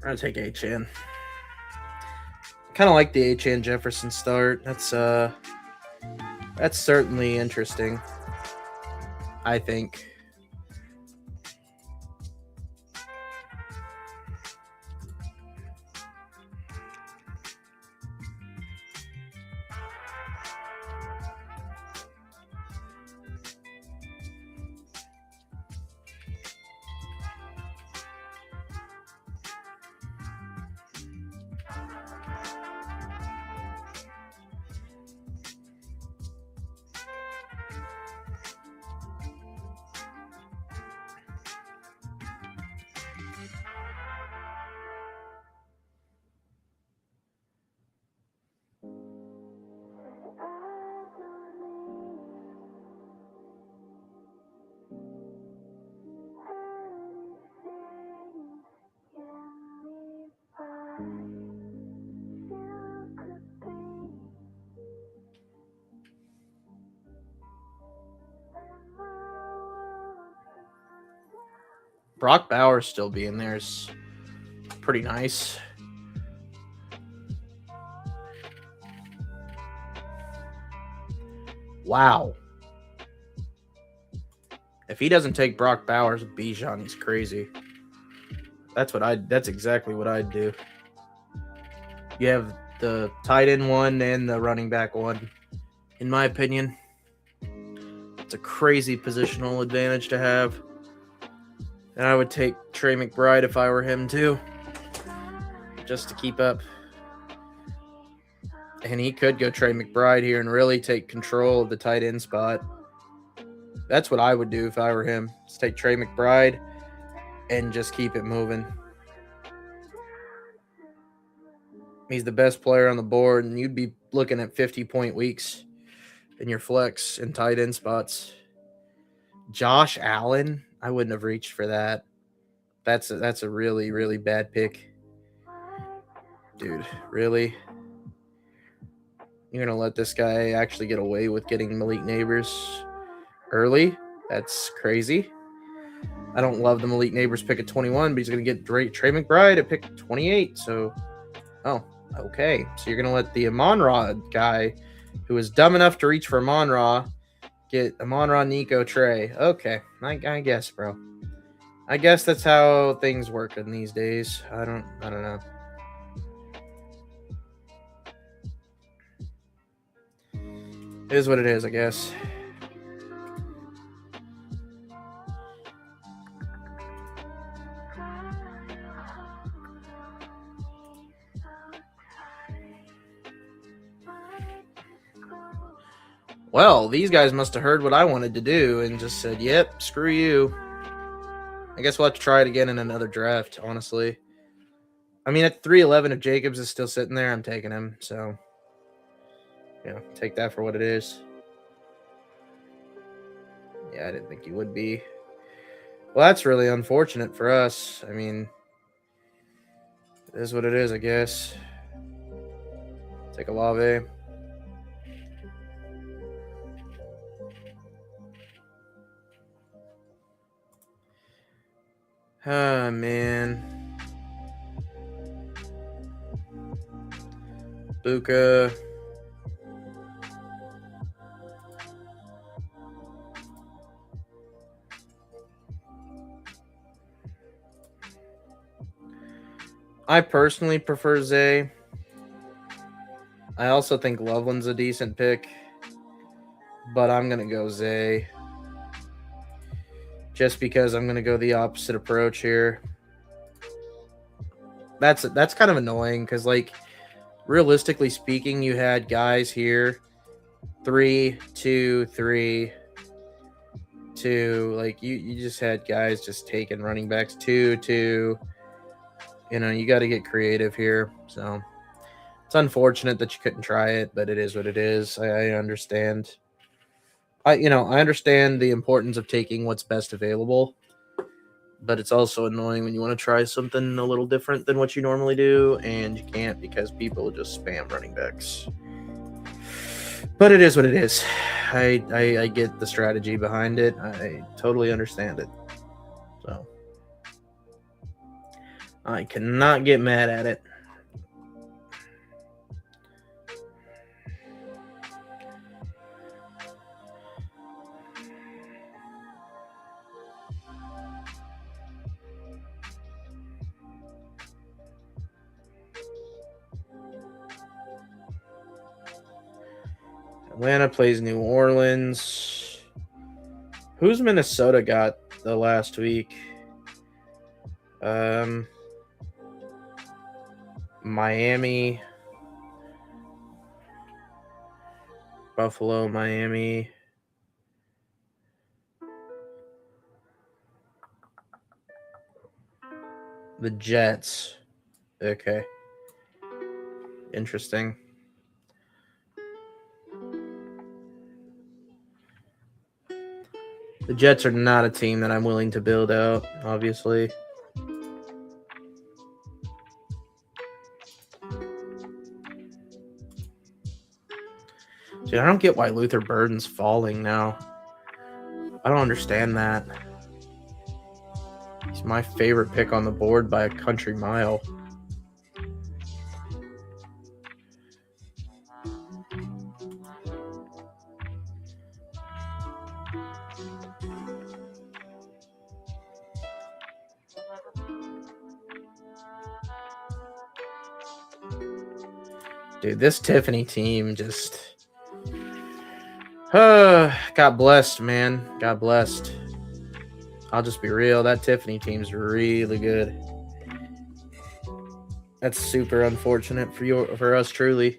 gonna take HN. Kind of like the HN Jefferson start. That's certainly interesting, I think. Brock Bowers still being there is pretty nice. Wow. If he doesn't take Brock Bowers with Bijan, he's crazy. That's exactly what I'd do. You have the tight end one and the running back one. In my opinion, it's a crazy positional advantage to have. And I would take Trey McBride if I were him too, just to keep up. And he could go Trey McBride here and really take control of the tight end spot. That's what I would do if I were him. Just take Trey McBride and just keep it moving. He's the best player on the board, and you'd be looking at 50-point weeks in your flex and tight end spots. Josh Allen, I wouldn't have reached for that. That's a really, really bad pick. dude, really? You're gonna let this guy actually get away with getting Malik Neighbors early? That's crazy. I don't love the Malik Neighbors pick at 21, but he's gonna get Trey McBride at pick 28. So, oh, okay. So you're gonna let the Amon-Ra guy, who is dumb enough to reach for Amon-Ra, get Amon-Ra, Nico, Trey. Okay, I guess, bro. I guess that's how things work in these days. I don't know. It is what it is, I guess. Well, these guys must have heard what I wanted to do and just said, yep, screw you. I guess we'll have to try it again in another draft, honestly. I mean, at 311, if Jacobs is still sitting there, I'm taking him. So, take that for what it is. Yeah, I didn't think he would be. Well, that's really unfortunate for us. I mean, it is what it is, I guess. Take Olave. Ah, man. Buka. I personally prefer Zay. I also think Loveland's a decent pick, but I'm going to go Zay. Just because I'm going to go the opposite approach here. That's kind of annoying because, like, realistically speaking, you had guys here 3, 2, 3, 2. Like, you just had guys just taking running backs 2, 2. You got to get creative here. So it's unfortunate that you couldn't try it, but it is what it is. I understand. I understand the importance of taking what's best available, but it's also annoying when you want to try something a little different than what you normally do, and you can't because people just spam running backs. But it is what it is. I get the strategy behind it. I totally understand it. So I cannot get mad at it. Atlanta plays New Orleans. Who's Minnesota got the last week? Miami, Buffalo, Miami. The Jets. Okay. Interesting. The Jets are not a team that I'm willing to build out, obviously. Dude, I don't get why Luther Burden's falling now. I don't understand that. He's my favorite pick on the board by a country mile. Dude, this Tiffany team just... got blessed, man. Got blessed. I'll just be real. That Tiffany team's really good. That's super unfortunate for us, truly.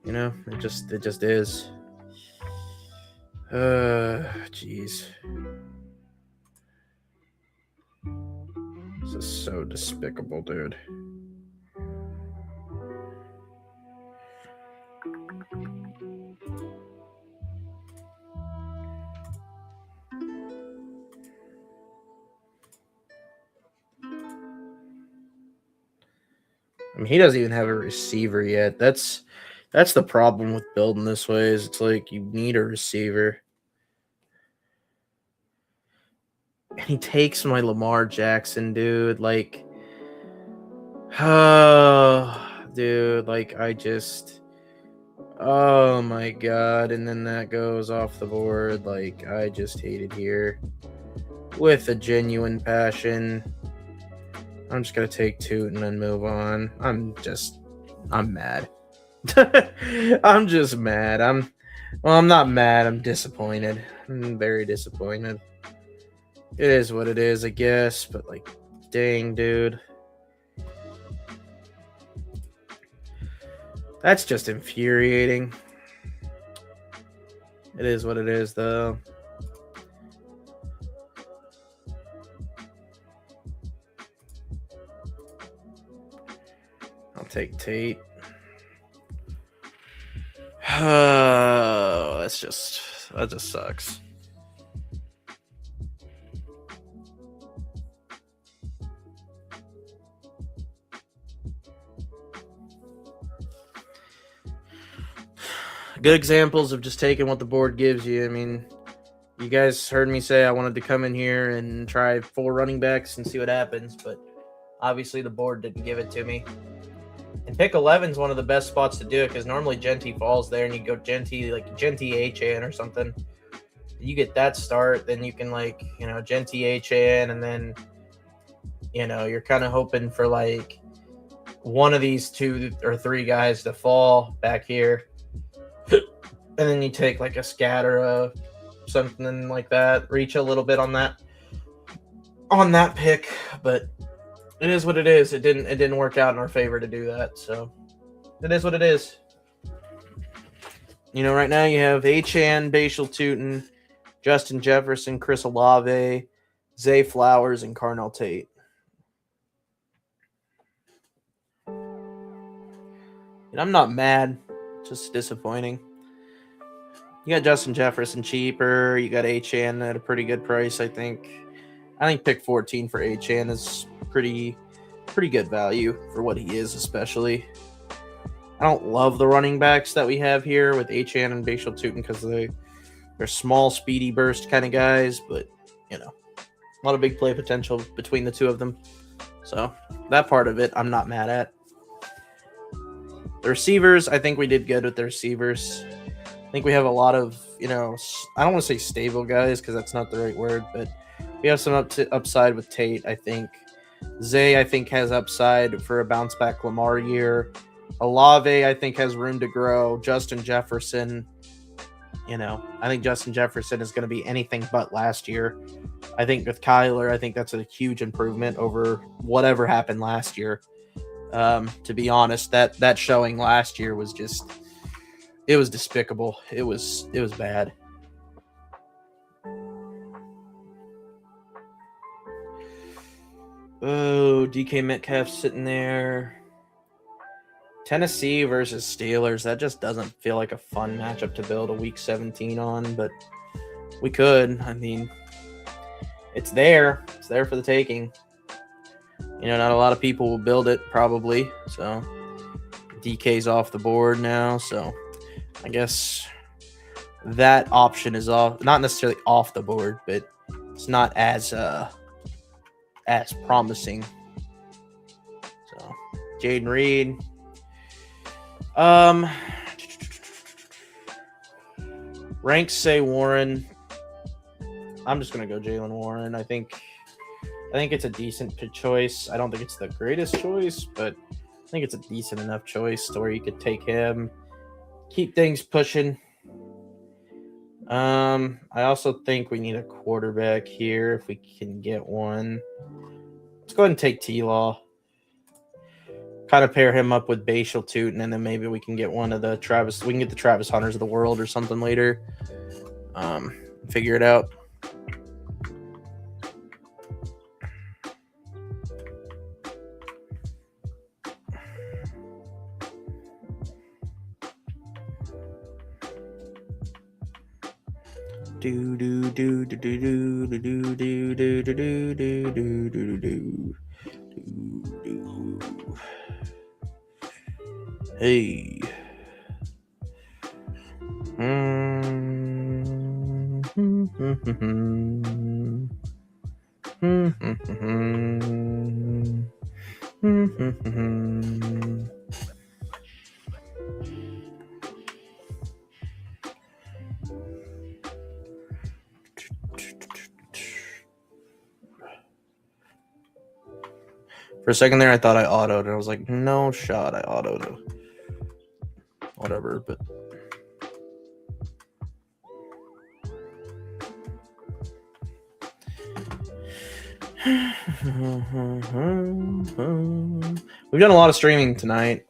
It just is. Jeez. This is so despicable, dude. I mean, he doesn't even have a receiver yet. That's the problem with building this way. Is it's like you need a receiver. And he takes my Lamar Jackson, dude. Like, oh, dude. Like, oh my god. And then that goes off the board. Like, I just hate it here. With a genuine passion. I'm just going to take Tootin and move on. I'm mad. I'm just mad. I'm not mad. I'm disappointed. I'm very disappointed. It is what it is, I guess. But, like, dang, dude. That's just infuriating. It is what it is, though. I'll take Tate. Oh, that just sucks. Good examples of just taking what the board gives you. I mean, you guys heard me say I wanted to come in here and try 4 running backs and see what happens, but obviously the board didn't give it to me. And pick 11 is one of the best spots to do it because normally Genty falls there and you go Genty, like Genty HN or something. You get that start, then you can, like, you know, Genty HN, and then, you know, you're kind of hoping for like one of these 2 or 3 guys to fall back here. And then you take like a scatter, something like that, reach a little bit on that pick, but it is what it is. It didn't work out in our favor to do that, so it is what it is. You know, right now you have Achane, Bashal Tootin, Justin Jefferson, Chris Olave, Zay Flowers, and Carnell Tate. And I'm not mad, just disappointing. You got Justin Jefferson cheaper. You got Achane at a pretty good price, I think. I think pick 14 for Achane is pretty good value for what he is, especially. I don't love the running backs that we have here with Achane and Bashal Tootin because they're small, speedy burst kind of guys, but, you know, a lot of big play potential between the 2 of them. So that part of it, I'm not mad at. The receivers, I think we did good with the receivers. I think we have a lot of, you know, I don't want to say stable guys because that's not the right word, but we have some upside with Tate, I think. Zay, I think, has upside for a bounce back Lamar year. Olave, I think, has room to grow. Justin Jefferson, you know, I think Justin Jefferson is going to be anything but last year. I think with Kyler, I think that's a huge improvement over whatever happened last year. To be honest, that showing last year was just, it was despicable. It was bad. Oh, DK Metcalf sitting there. Tennessee versus Steelers. That just doesn't feel like a fun matchup to build a Week 17 on, but we could. I mean, it's there. It's there for the taking. You know, not a lot of people will build it, probably. So DK's off the board now. So I guess that option is off. Not necessarily off the board, but it's not as promising. So Jaden Reed. Ranks say Warren. I'm just gonna go Jalen Warren. I think it's a decent choice. I don't think it's the greatest choice, but I think it's a decent enough choice to where you could take him, keep things pushing. I also think we need a quarterback here if we can get one. Let's go ahead and take T-Law. Kind of pair him up with Bashal Tootin, and then maybe we can get one of the Travis. We can get the Travis Hunters of the world or something later. Figure it out. Do do do do do do do do do do do do do do do do. Hey. For a second there, I thought I autoed, and I was like, no shot, I autoed. Whatever, but. We've done a lot of streaming tonight.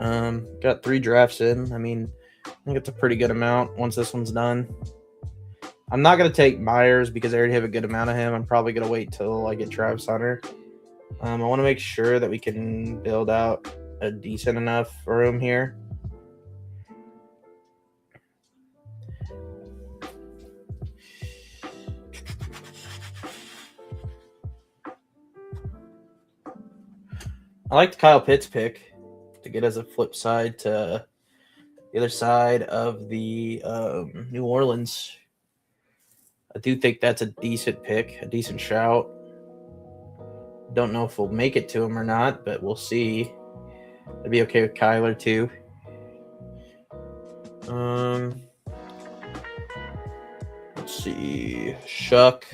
Got 3 drafts in. I mean, I think it's a pretty good amount once this one's done. I'm not going to take Myers because I already have a good amount of him. I'm probably going to wait till I get Travis Hunter. I want to make sure that we can build out a decent enough room here. I like the Kyle Pitts pick to get as a flip side to the other side of the New Orleans. I do think that's a decent pick, a decent shout. Don't know if we'll make it to him or not, but we'll see. I'd be okay with Kyler too. Let's see, Shuck,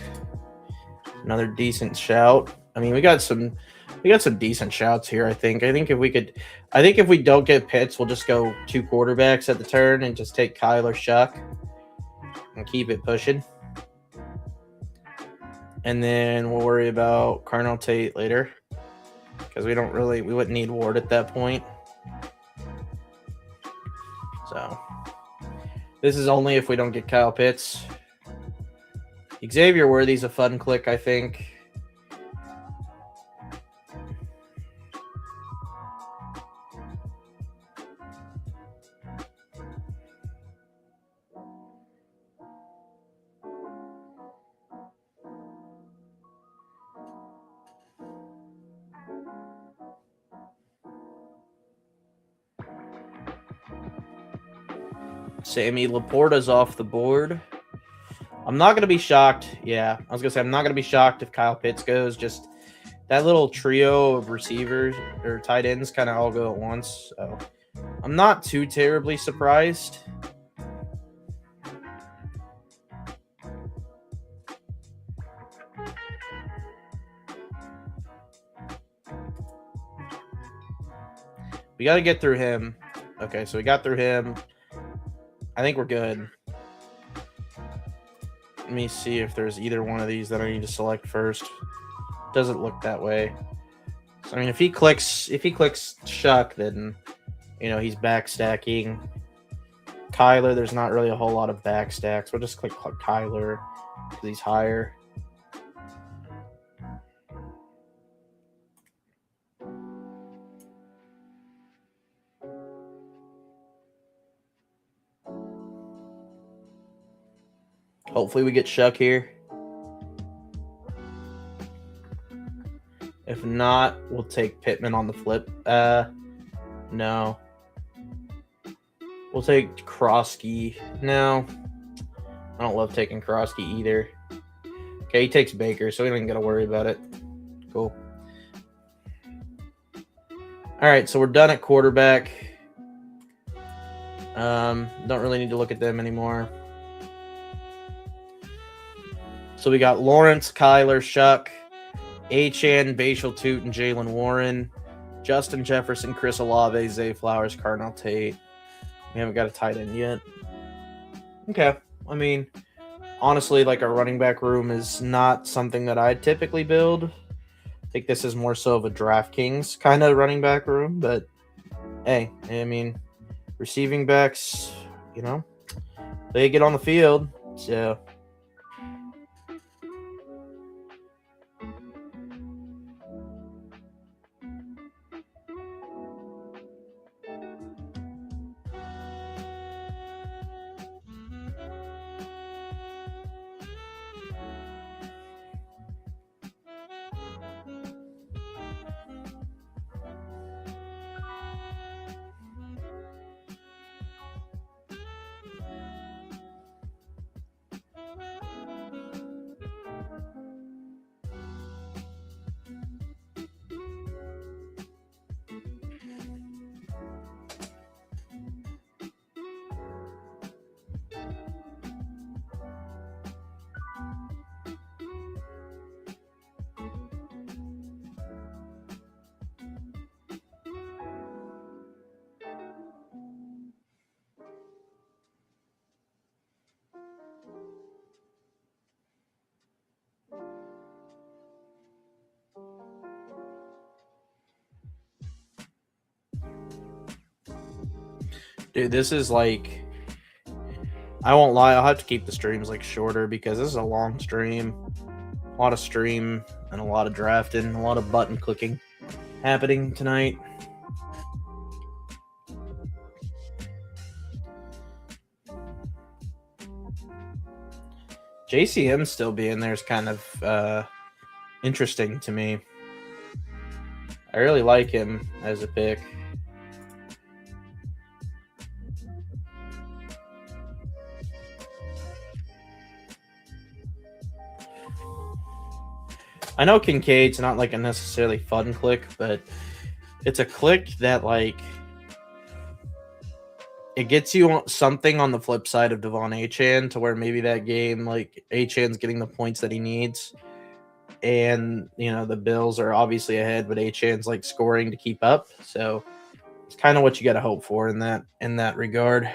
another decent shout. I mean, we got some decent shouts here. I think if we don't get Pitts, we'll just go 2 quarterbacks at the turn and just take Kyler, Shuck, and keep it pushing. And then we'll worry about Carnell Tate later because we wouldn't need Ward at that point. So this is only if we don't get Kyle Pitts. Xavier Worthy's a fun click, I think. Sammy Laporta's off the board. I'm not going to be shocked. Yeah, I was going to say I'm not going to be shocked if Kyle Pitts goes. Just that little trio of receivers or tight ends kind of all go at once. So I'm not too terribly surprised. We got to get through him. Okay, so we got through him. I think we're good. Let me see if there's either one of these that I need to select first. Doesn't look that way. So, I mean, if he clicks Shuck, then he's backstacking. Kyler, there's not really a whole lot of backstacks. We'll just click Kyler because he's higher. Hopefully we get Shuck here. If not, we'll take Pittman on the flip. No. We'll take Krosky. No. I don't love taking Krosky either. Okay, he takes Baker, so we don't even got to worry about it. Cool. All right, so we're done at quarterback. Don't really need to look at them anymore. So we got Lawrence, Kyler, Shuck, Achane, Bashal Toot, and Jalen Warren, Justin Jefferson, Chris Olave, Zay Flowers, Carnell Tate. We haven't got a tight end yet. Okay. I mean, honestly, like our running back room is not something that I typically build. I think this is more so of a DraftKings kind of running back room. But, hey, I mean, receiving backs, they get on the field. So... Dude, this is like, I won't lie, I'll have to keep the streams like shorter because this is a long stream. A lot of stream and a lot of drafting, a lot of button clicking happening tonight. JCM still being there is kind of interesting to me. I really like him as a pick. I know Kincaid's not like a necessarily fun click, but it's a click that like it gets you something on the flip side of Devon Achane to where maybe that game like Achane's getting the points that he needs, and you know the Bills are obviously ahead, but Achane's like scoring to keep up. So it's kind of what you got to hope for in that regard.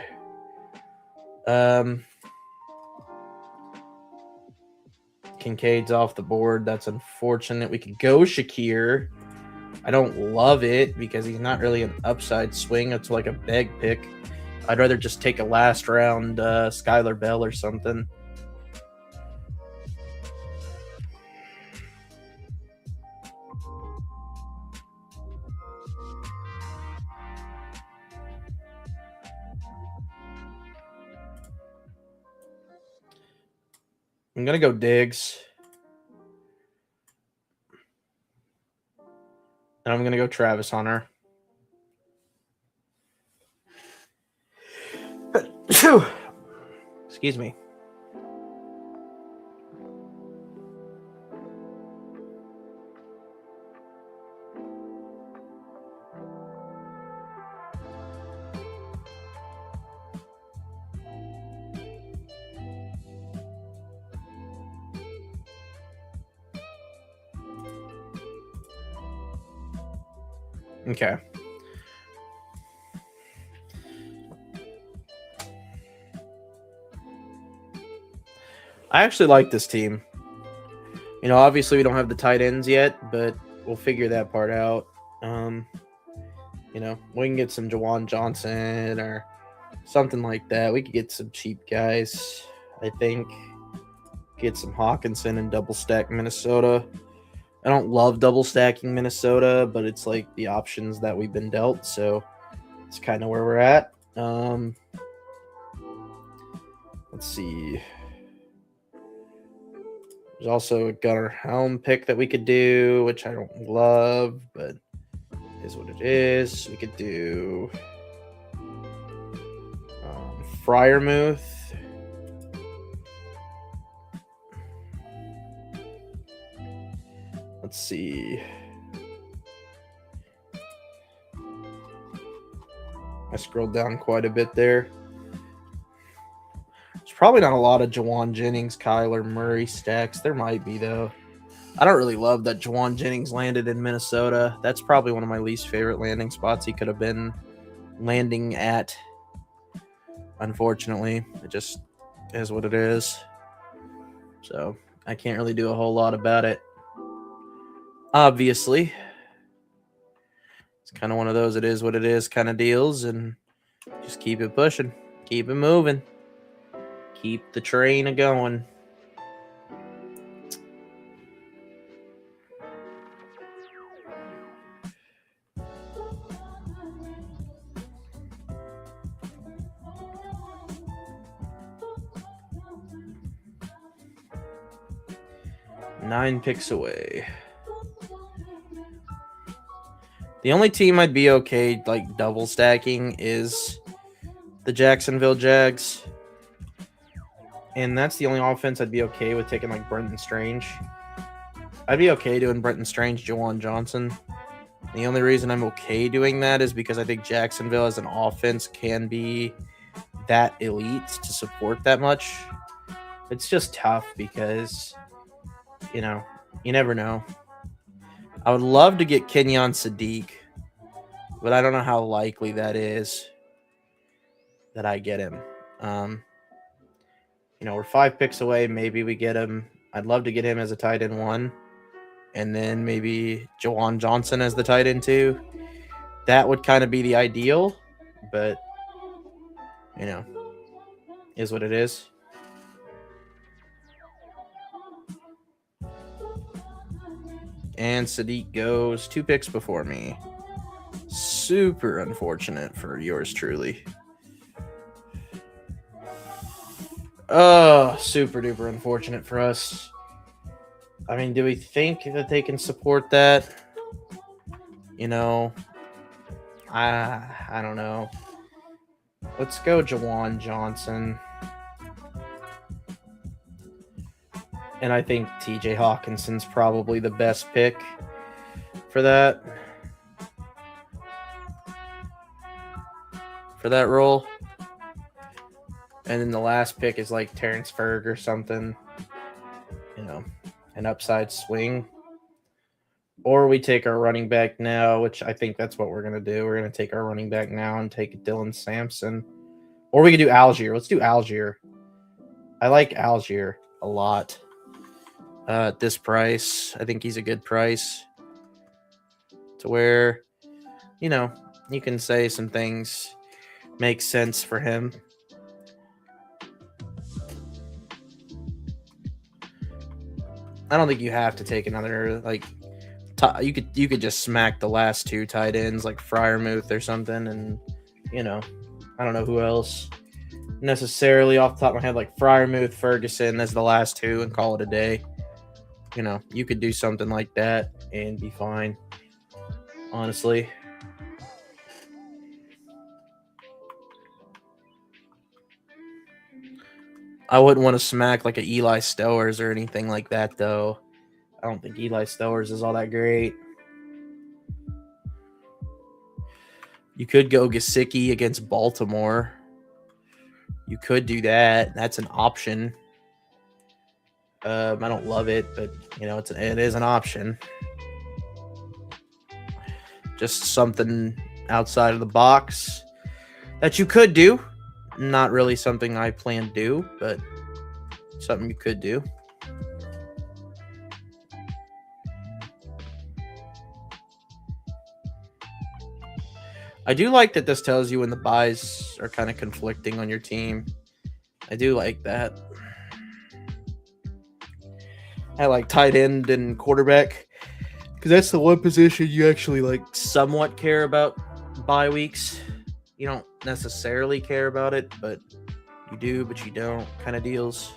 Kincaid's off the board. That's unfortunate. We could go Shakir. I don't love it because he's not really an upside swing. It's like a beg pick. I'd rather just take a last round Skylar Bell or something. I'm going to go Diggs. And I'm going to go Travis Hunter. Excuse me. Okay. I actually like this team. You know, obviously we don't have the tight ends yet, but we'll figure that part out. You know, we can get some Juwan Johnson or something like that. We could get some cheap guys, I think. Get some Hawkinson and double stack Minnesota. I don't love double stacking Minnesota, but it's like the options that we've been dealt, so it's kind of where we're at. Let's see. There's also a Gunnar Helm pick that we could do, which I don't love, but is what it is. We could do Freiermuth. Let's see. I scrolled down quite a bit there. There's probably not a lot of Jawan Jennings, Kyler Murray stacks. There might be, though. I don't really love that Jawan Jennings landed in Minnesota. That's probably one of my least favorite landing spots he could have been landing at. Unfortunately, it just is what it is. So I can't really do a whole lot about it. Obviously, it's kind of one of those it is what it is kind of deals, and just keep it pushing, keep it moving, keep the train a-going. Nine picks away. The only team I'd be okay like double stacking is the Jacksonville Jags. And that's the only offense I'd be okay with taking like Brenton Strange. I'd be okay doing Brenton Strange, Juwan Johnson. The only reason I'm okay doing that is because I think Jacksonville as an offense can be that elite to support that much. It's just tough because, you know, you never know. I would love to get Kenyon Sadiq, but I don't know how likely that is that I get him. You know, we're 5 picks away. Maybe we get him. I'd love to get him as a tight end 1, and then maybe Juwan Johnson as the tight end 2. That would kind of be the ideal, but you know, is what it is. And Sadiq goes 2 picks before me. Super unfortunate for yours truly. Oh, super duper unfortunate for us. I mean, do we think that they can support that? You know, I don't know. Let's go Jawan Johnson. And I think TJ Hawkinson's probably the best pick for that. For that role. And then the last pick is like Terrence Ferg or something. You know, an upside swing. Or we take our running back now, which I think that's what we're going to do. We're going to take our running back now and take Dylan Sampson. Or we could do Algier. Let's do Algier. I like Algier a lot. At this price, I think he's a good price. To where, you know, you can say some things make sense for him. I don't think you have to take another, like, you could just smack the last 2 tight ends like Freiermuth or something, and you know, I don't know who else necessarily off the top of my head, like Freiermuth, Ferguson as the last 2 and call it a day. You know, you could do something like that and be fine, honestly. I wouldn't want to smack like an Eli Stowers or anything like that, though. I don't think Eli Stowers is all that great. You could go Gesicki against Baltimore. You could do that. That's an option. I don't love it, but you know, it is an option. Just something outside of the box that you could do. Not really something I plan to do, but something you could do. I do like that this tells you when the buys are kind of conflicting on your team. I do like that. I like tight end and quarterback because that's the one position you actually like somewhat care about bye weeks. You don't necessarily care about it, but you do, but you don't kind of deals.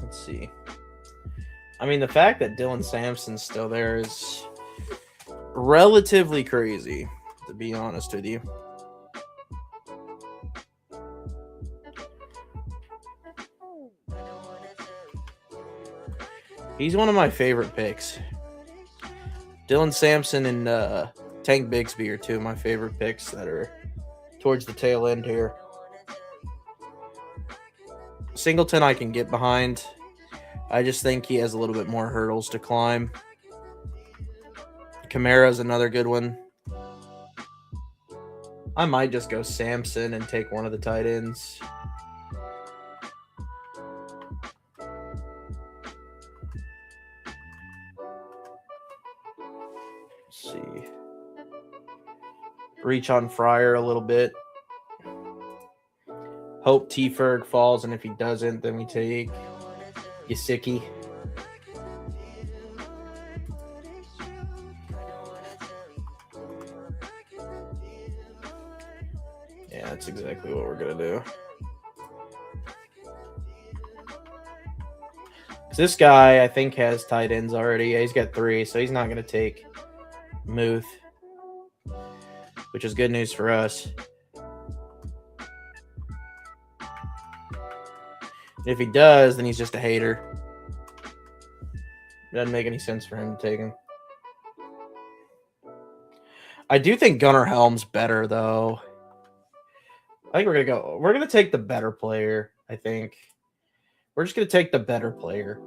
Let's see. I mean, the fact that Dylan Sampson's still there is relatively crazy, to be honest with you. He's one of my favorite picks. Dylan Sampson and Tank Bigsby are 2 of my favorite picks that are towards the tail end here. Singleton I can get behind. I just think he has a little bit more hurdles to climb. Kamara's another good one. I might just go Sampson and take one of the tight ends. Let's see. Reach on Fryer a little bit. Hope T. Ferg falls, and if he doesn't, then we take Gesicki. Yeah, that's exactly what we're going to do. This guy, I think, has tight ends already. Yeah, he's got 3, so he's not going to take Muth, which is good news for us. If he does, then he's just a hater. It doesn't make any sense for him to take him. I do think Gunnar Helm's better, though. I think we're gonna take the better player. I think. We're just going to take the better player.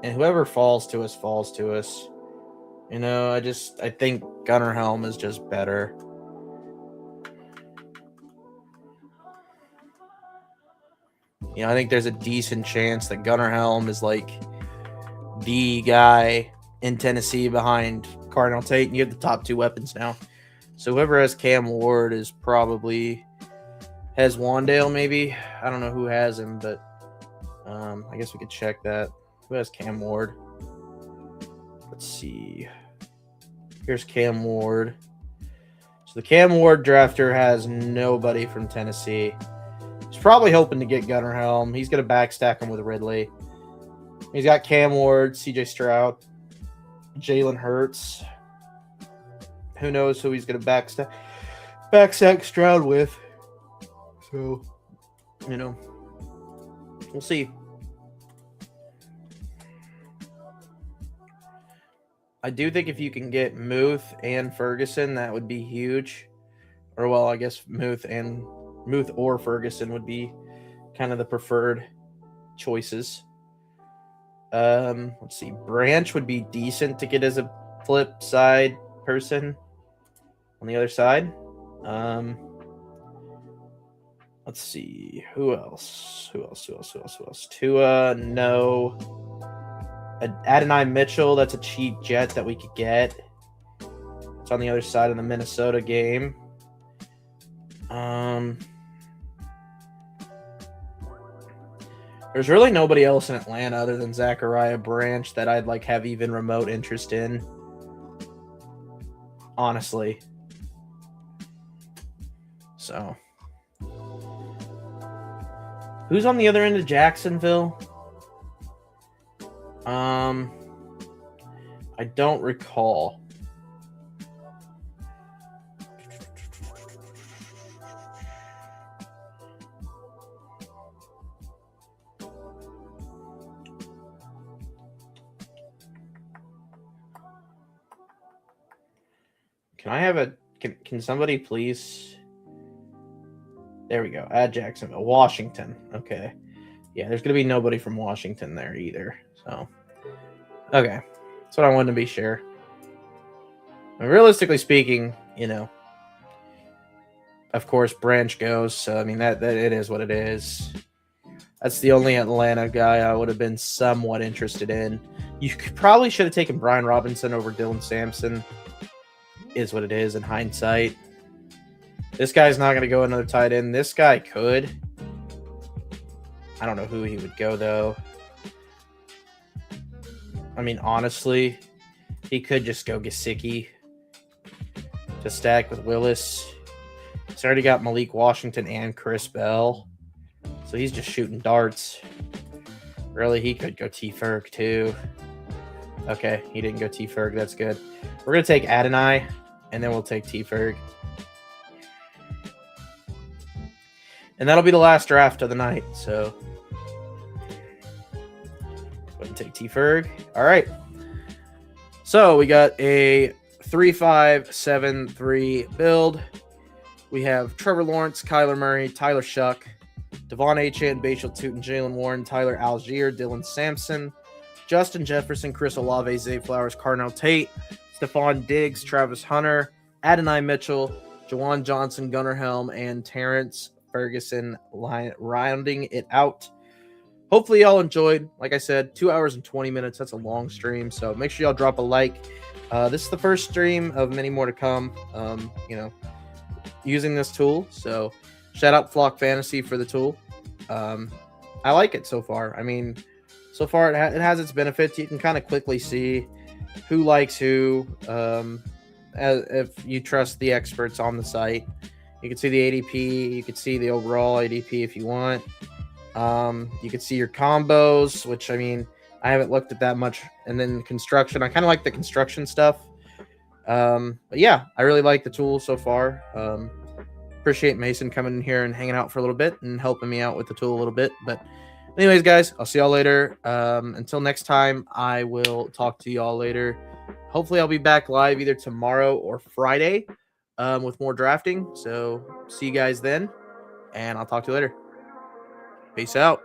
And whoever falls to us, falls to us. You know, I think Gunnar Helm is just better. You know, I think there's a decent chance that Gunnar Helm is like the guy in Tennessee behind Cardinal Tate, and you have the top 2 weapons now. So whoever has Cam Ward is probably has Wandale, maybe. I don't know who has him, but I guess we could check that. Who has Cam Ward? Let's see. Here's Cam Ward. So the Cam Ward drafter has nobody from Tennessee. He's probably hoping to get Gunnar Helm. He's going to backstack him with Ridley. He's got Cam Ward, CJ Stroud, Jalen Hurts. Who knows who he's going to backstack Stroud with. So, you know, we'll see. I do think if you can get Muth and Ferguson, that would be huge. Or, well, I guess Muth or Ferguson would be kind of the preferred choices. Let's see. Branch would be decent to get as a flip side person on the other side. Let's see. Who else? Tua, no. Adonai Mitchell, that's a cheap jet that we could get. It's on the other side of the Minnesota game. There's really nobody else in Atlanta other than Zachariah Branch that I'd like have even remote interest in. Honestly. So. Who's on the other end of Jacksonville? I don't recall. Can somebody please? There we go. Add Jacksonville. Washington. Okay. Yeah, there's going to be nobody from Washington there either. So, okay. That's what I wanted to be sure. And realistically speaking, you know, of course, Branch goes. So, I mean, that it is what it is. That's the only Atlanta guy I would have been somewhat interested in. You probably should have taken Brian Robinson over Dylan Sampson. Is what it is in hindsight. This guy's not going to go another tight end. This guy could. I don't know who he would go, though. I mean, honestly, he could just go Gesicki to stack with Willis. He's already got Malik Washington and Chris Bell. So he's just shooting darts. Really, he could go T-Ferg, too. Okay, he didn't go T-Ferg. That's good. We're going to take Adonai, and then we'll take T-Ferg. And that'll be the last draft of the night, so go ahead and take T-Ferg. All right. So we got a 3-5-7-3 build. We have Trevor Lawrence, Kyler Murray, Tyler Shuck, Devon Achane, Bashal Tootin, Jalen Warren, Tyler Algier, Dylan Sampson, Justin Jefferson, Chris Olave, Zay Flowers, Cardinal Tate, Stephon Diggs, Travis Hunter, Adonai Mitchell, Jawan Johnson, Gunnar Helm, and Terrence Ferguson rounding it out. Hopefully y'all enjoyed. Like I said, 2 hours and 20 minutes. That's a long stream, so make sure y'all drop a like. This is the first stream of many more to come, you know, using this tool. So shout out Flock Fantasy for the tool. I like it so far. I mean, so far it has its benefits. You can kind of quickly see who likes who, if you trust the experts on the site. You can see the ADP. You can see the overall ADP if you want. You can see your combos, which, I mean, I haven't looked at that much. And then construction. I kind of like the construction stuff. But yeah, I really like the tool so far. Appreciate Mason coming in here and hanging out for a little bit and helping me out with the tool a little bit. But anyways, guys, I'll see y'all later. Until next time, I will talk to y'all later. Hopefully I'll be back live either tomorrow or Friday with more drafting. So see you guys then, and I'll talk to you later. Peace out.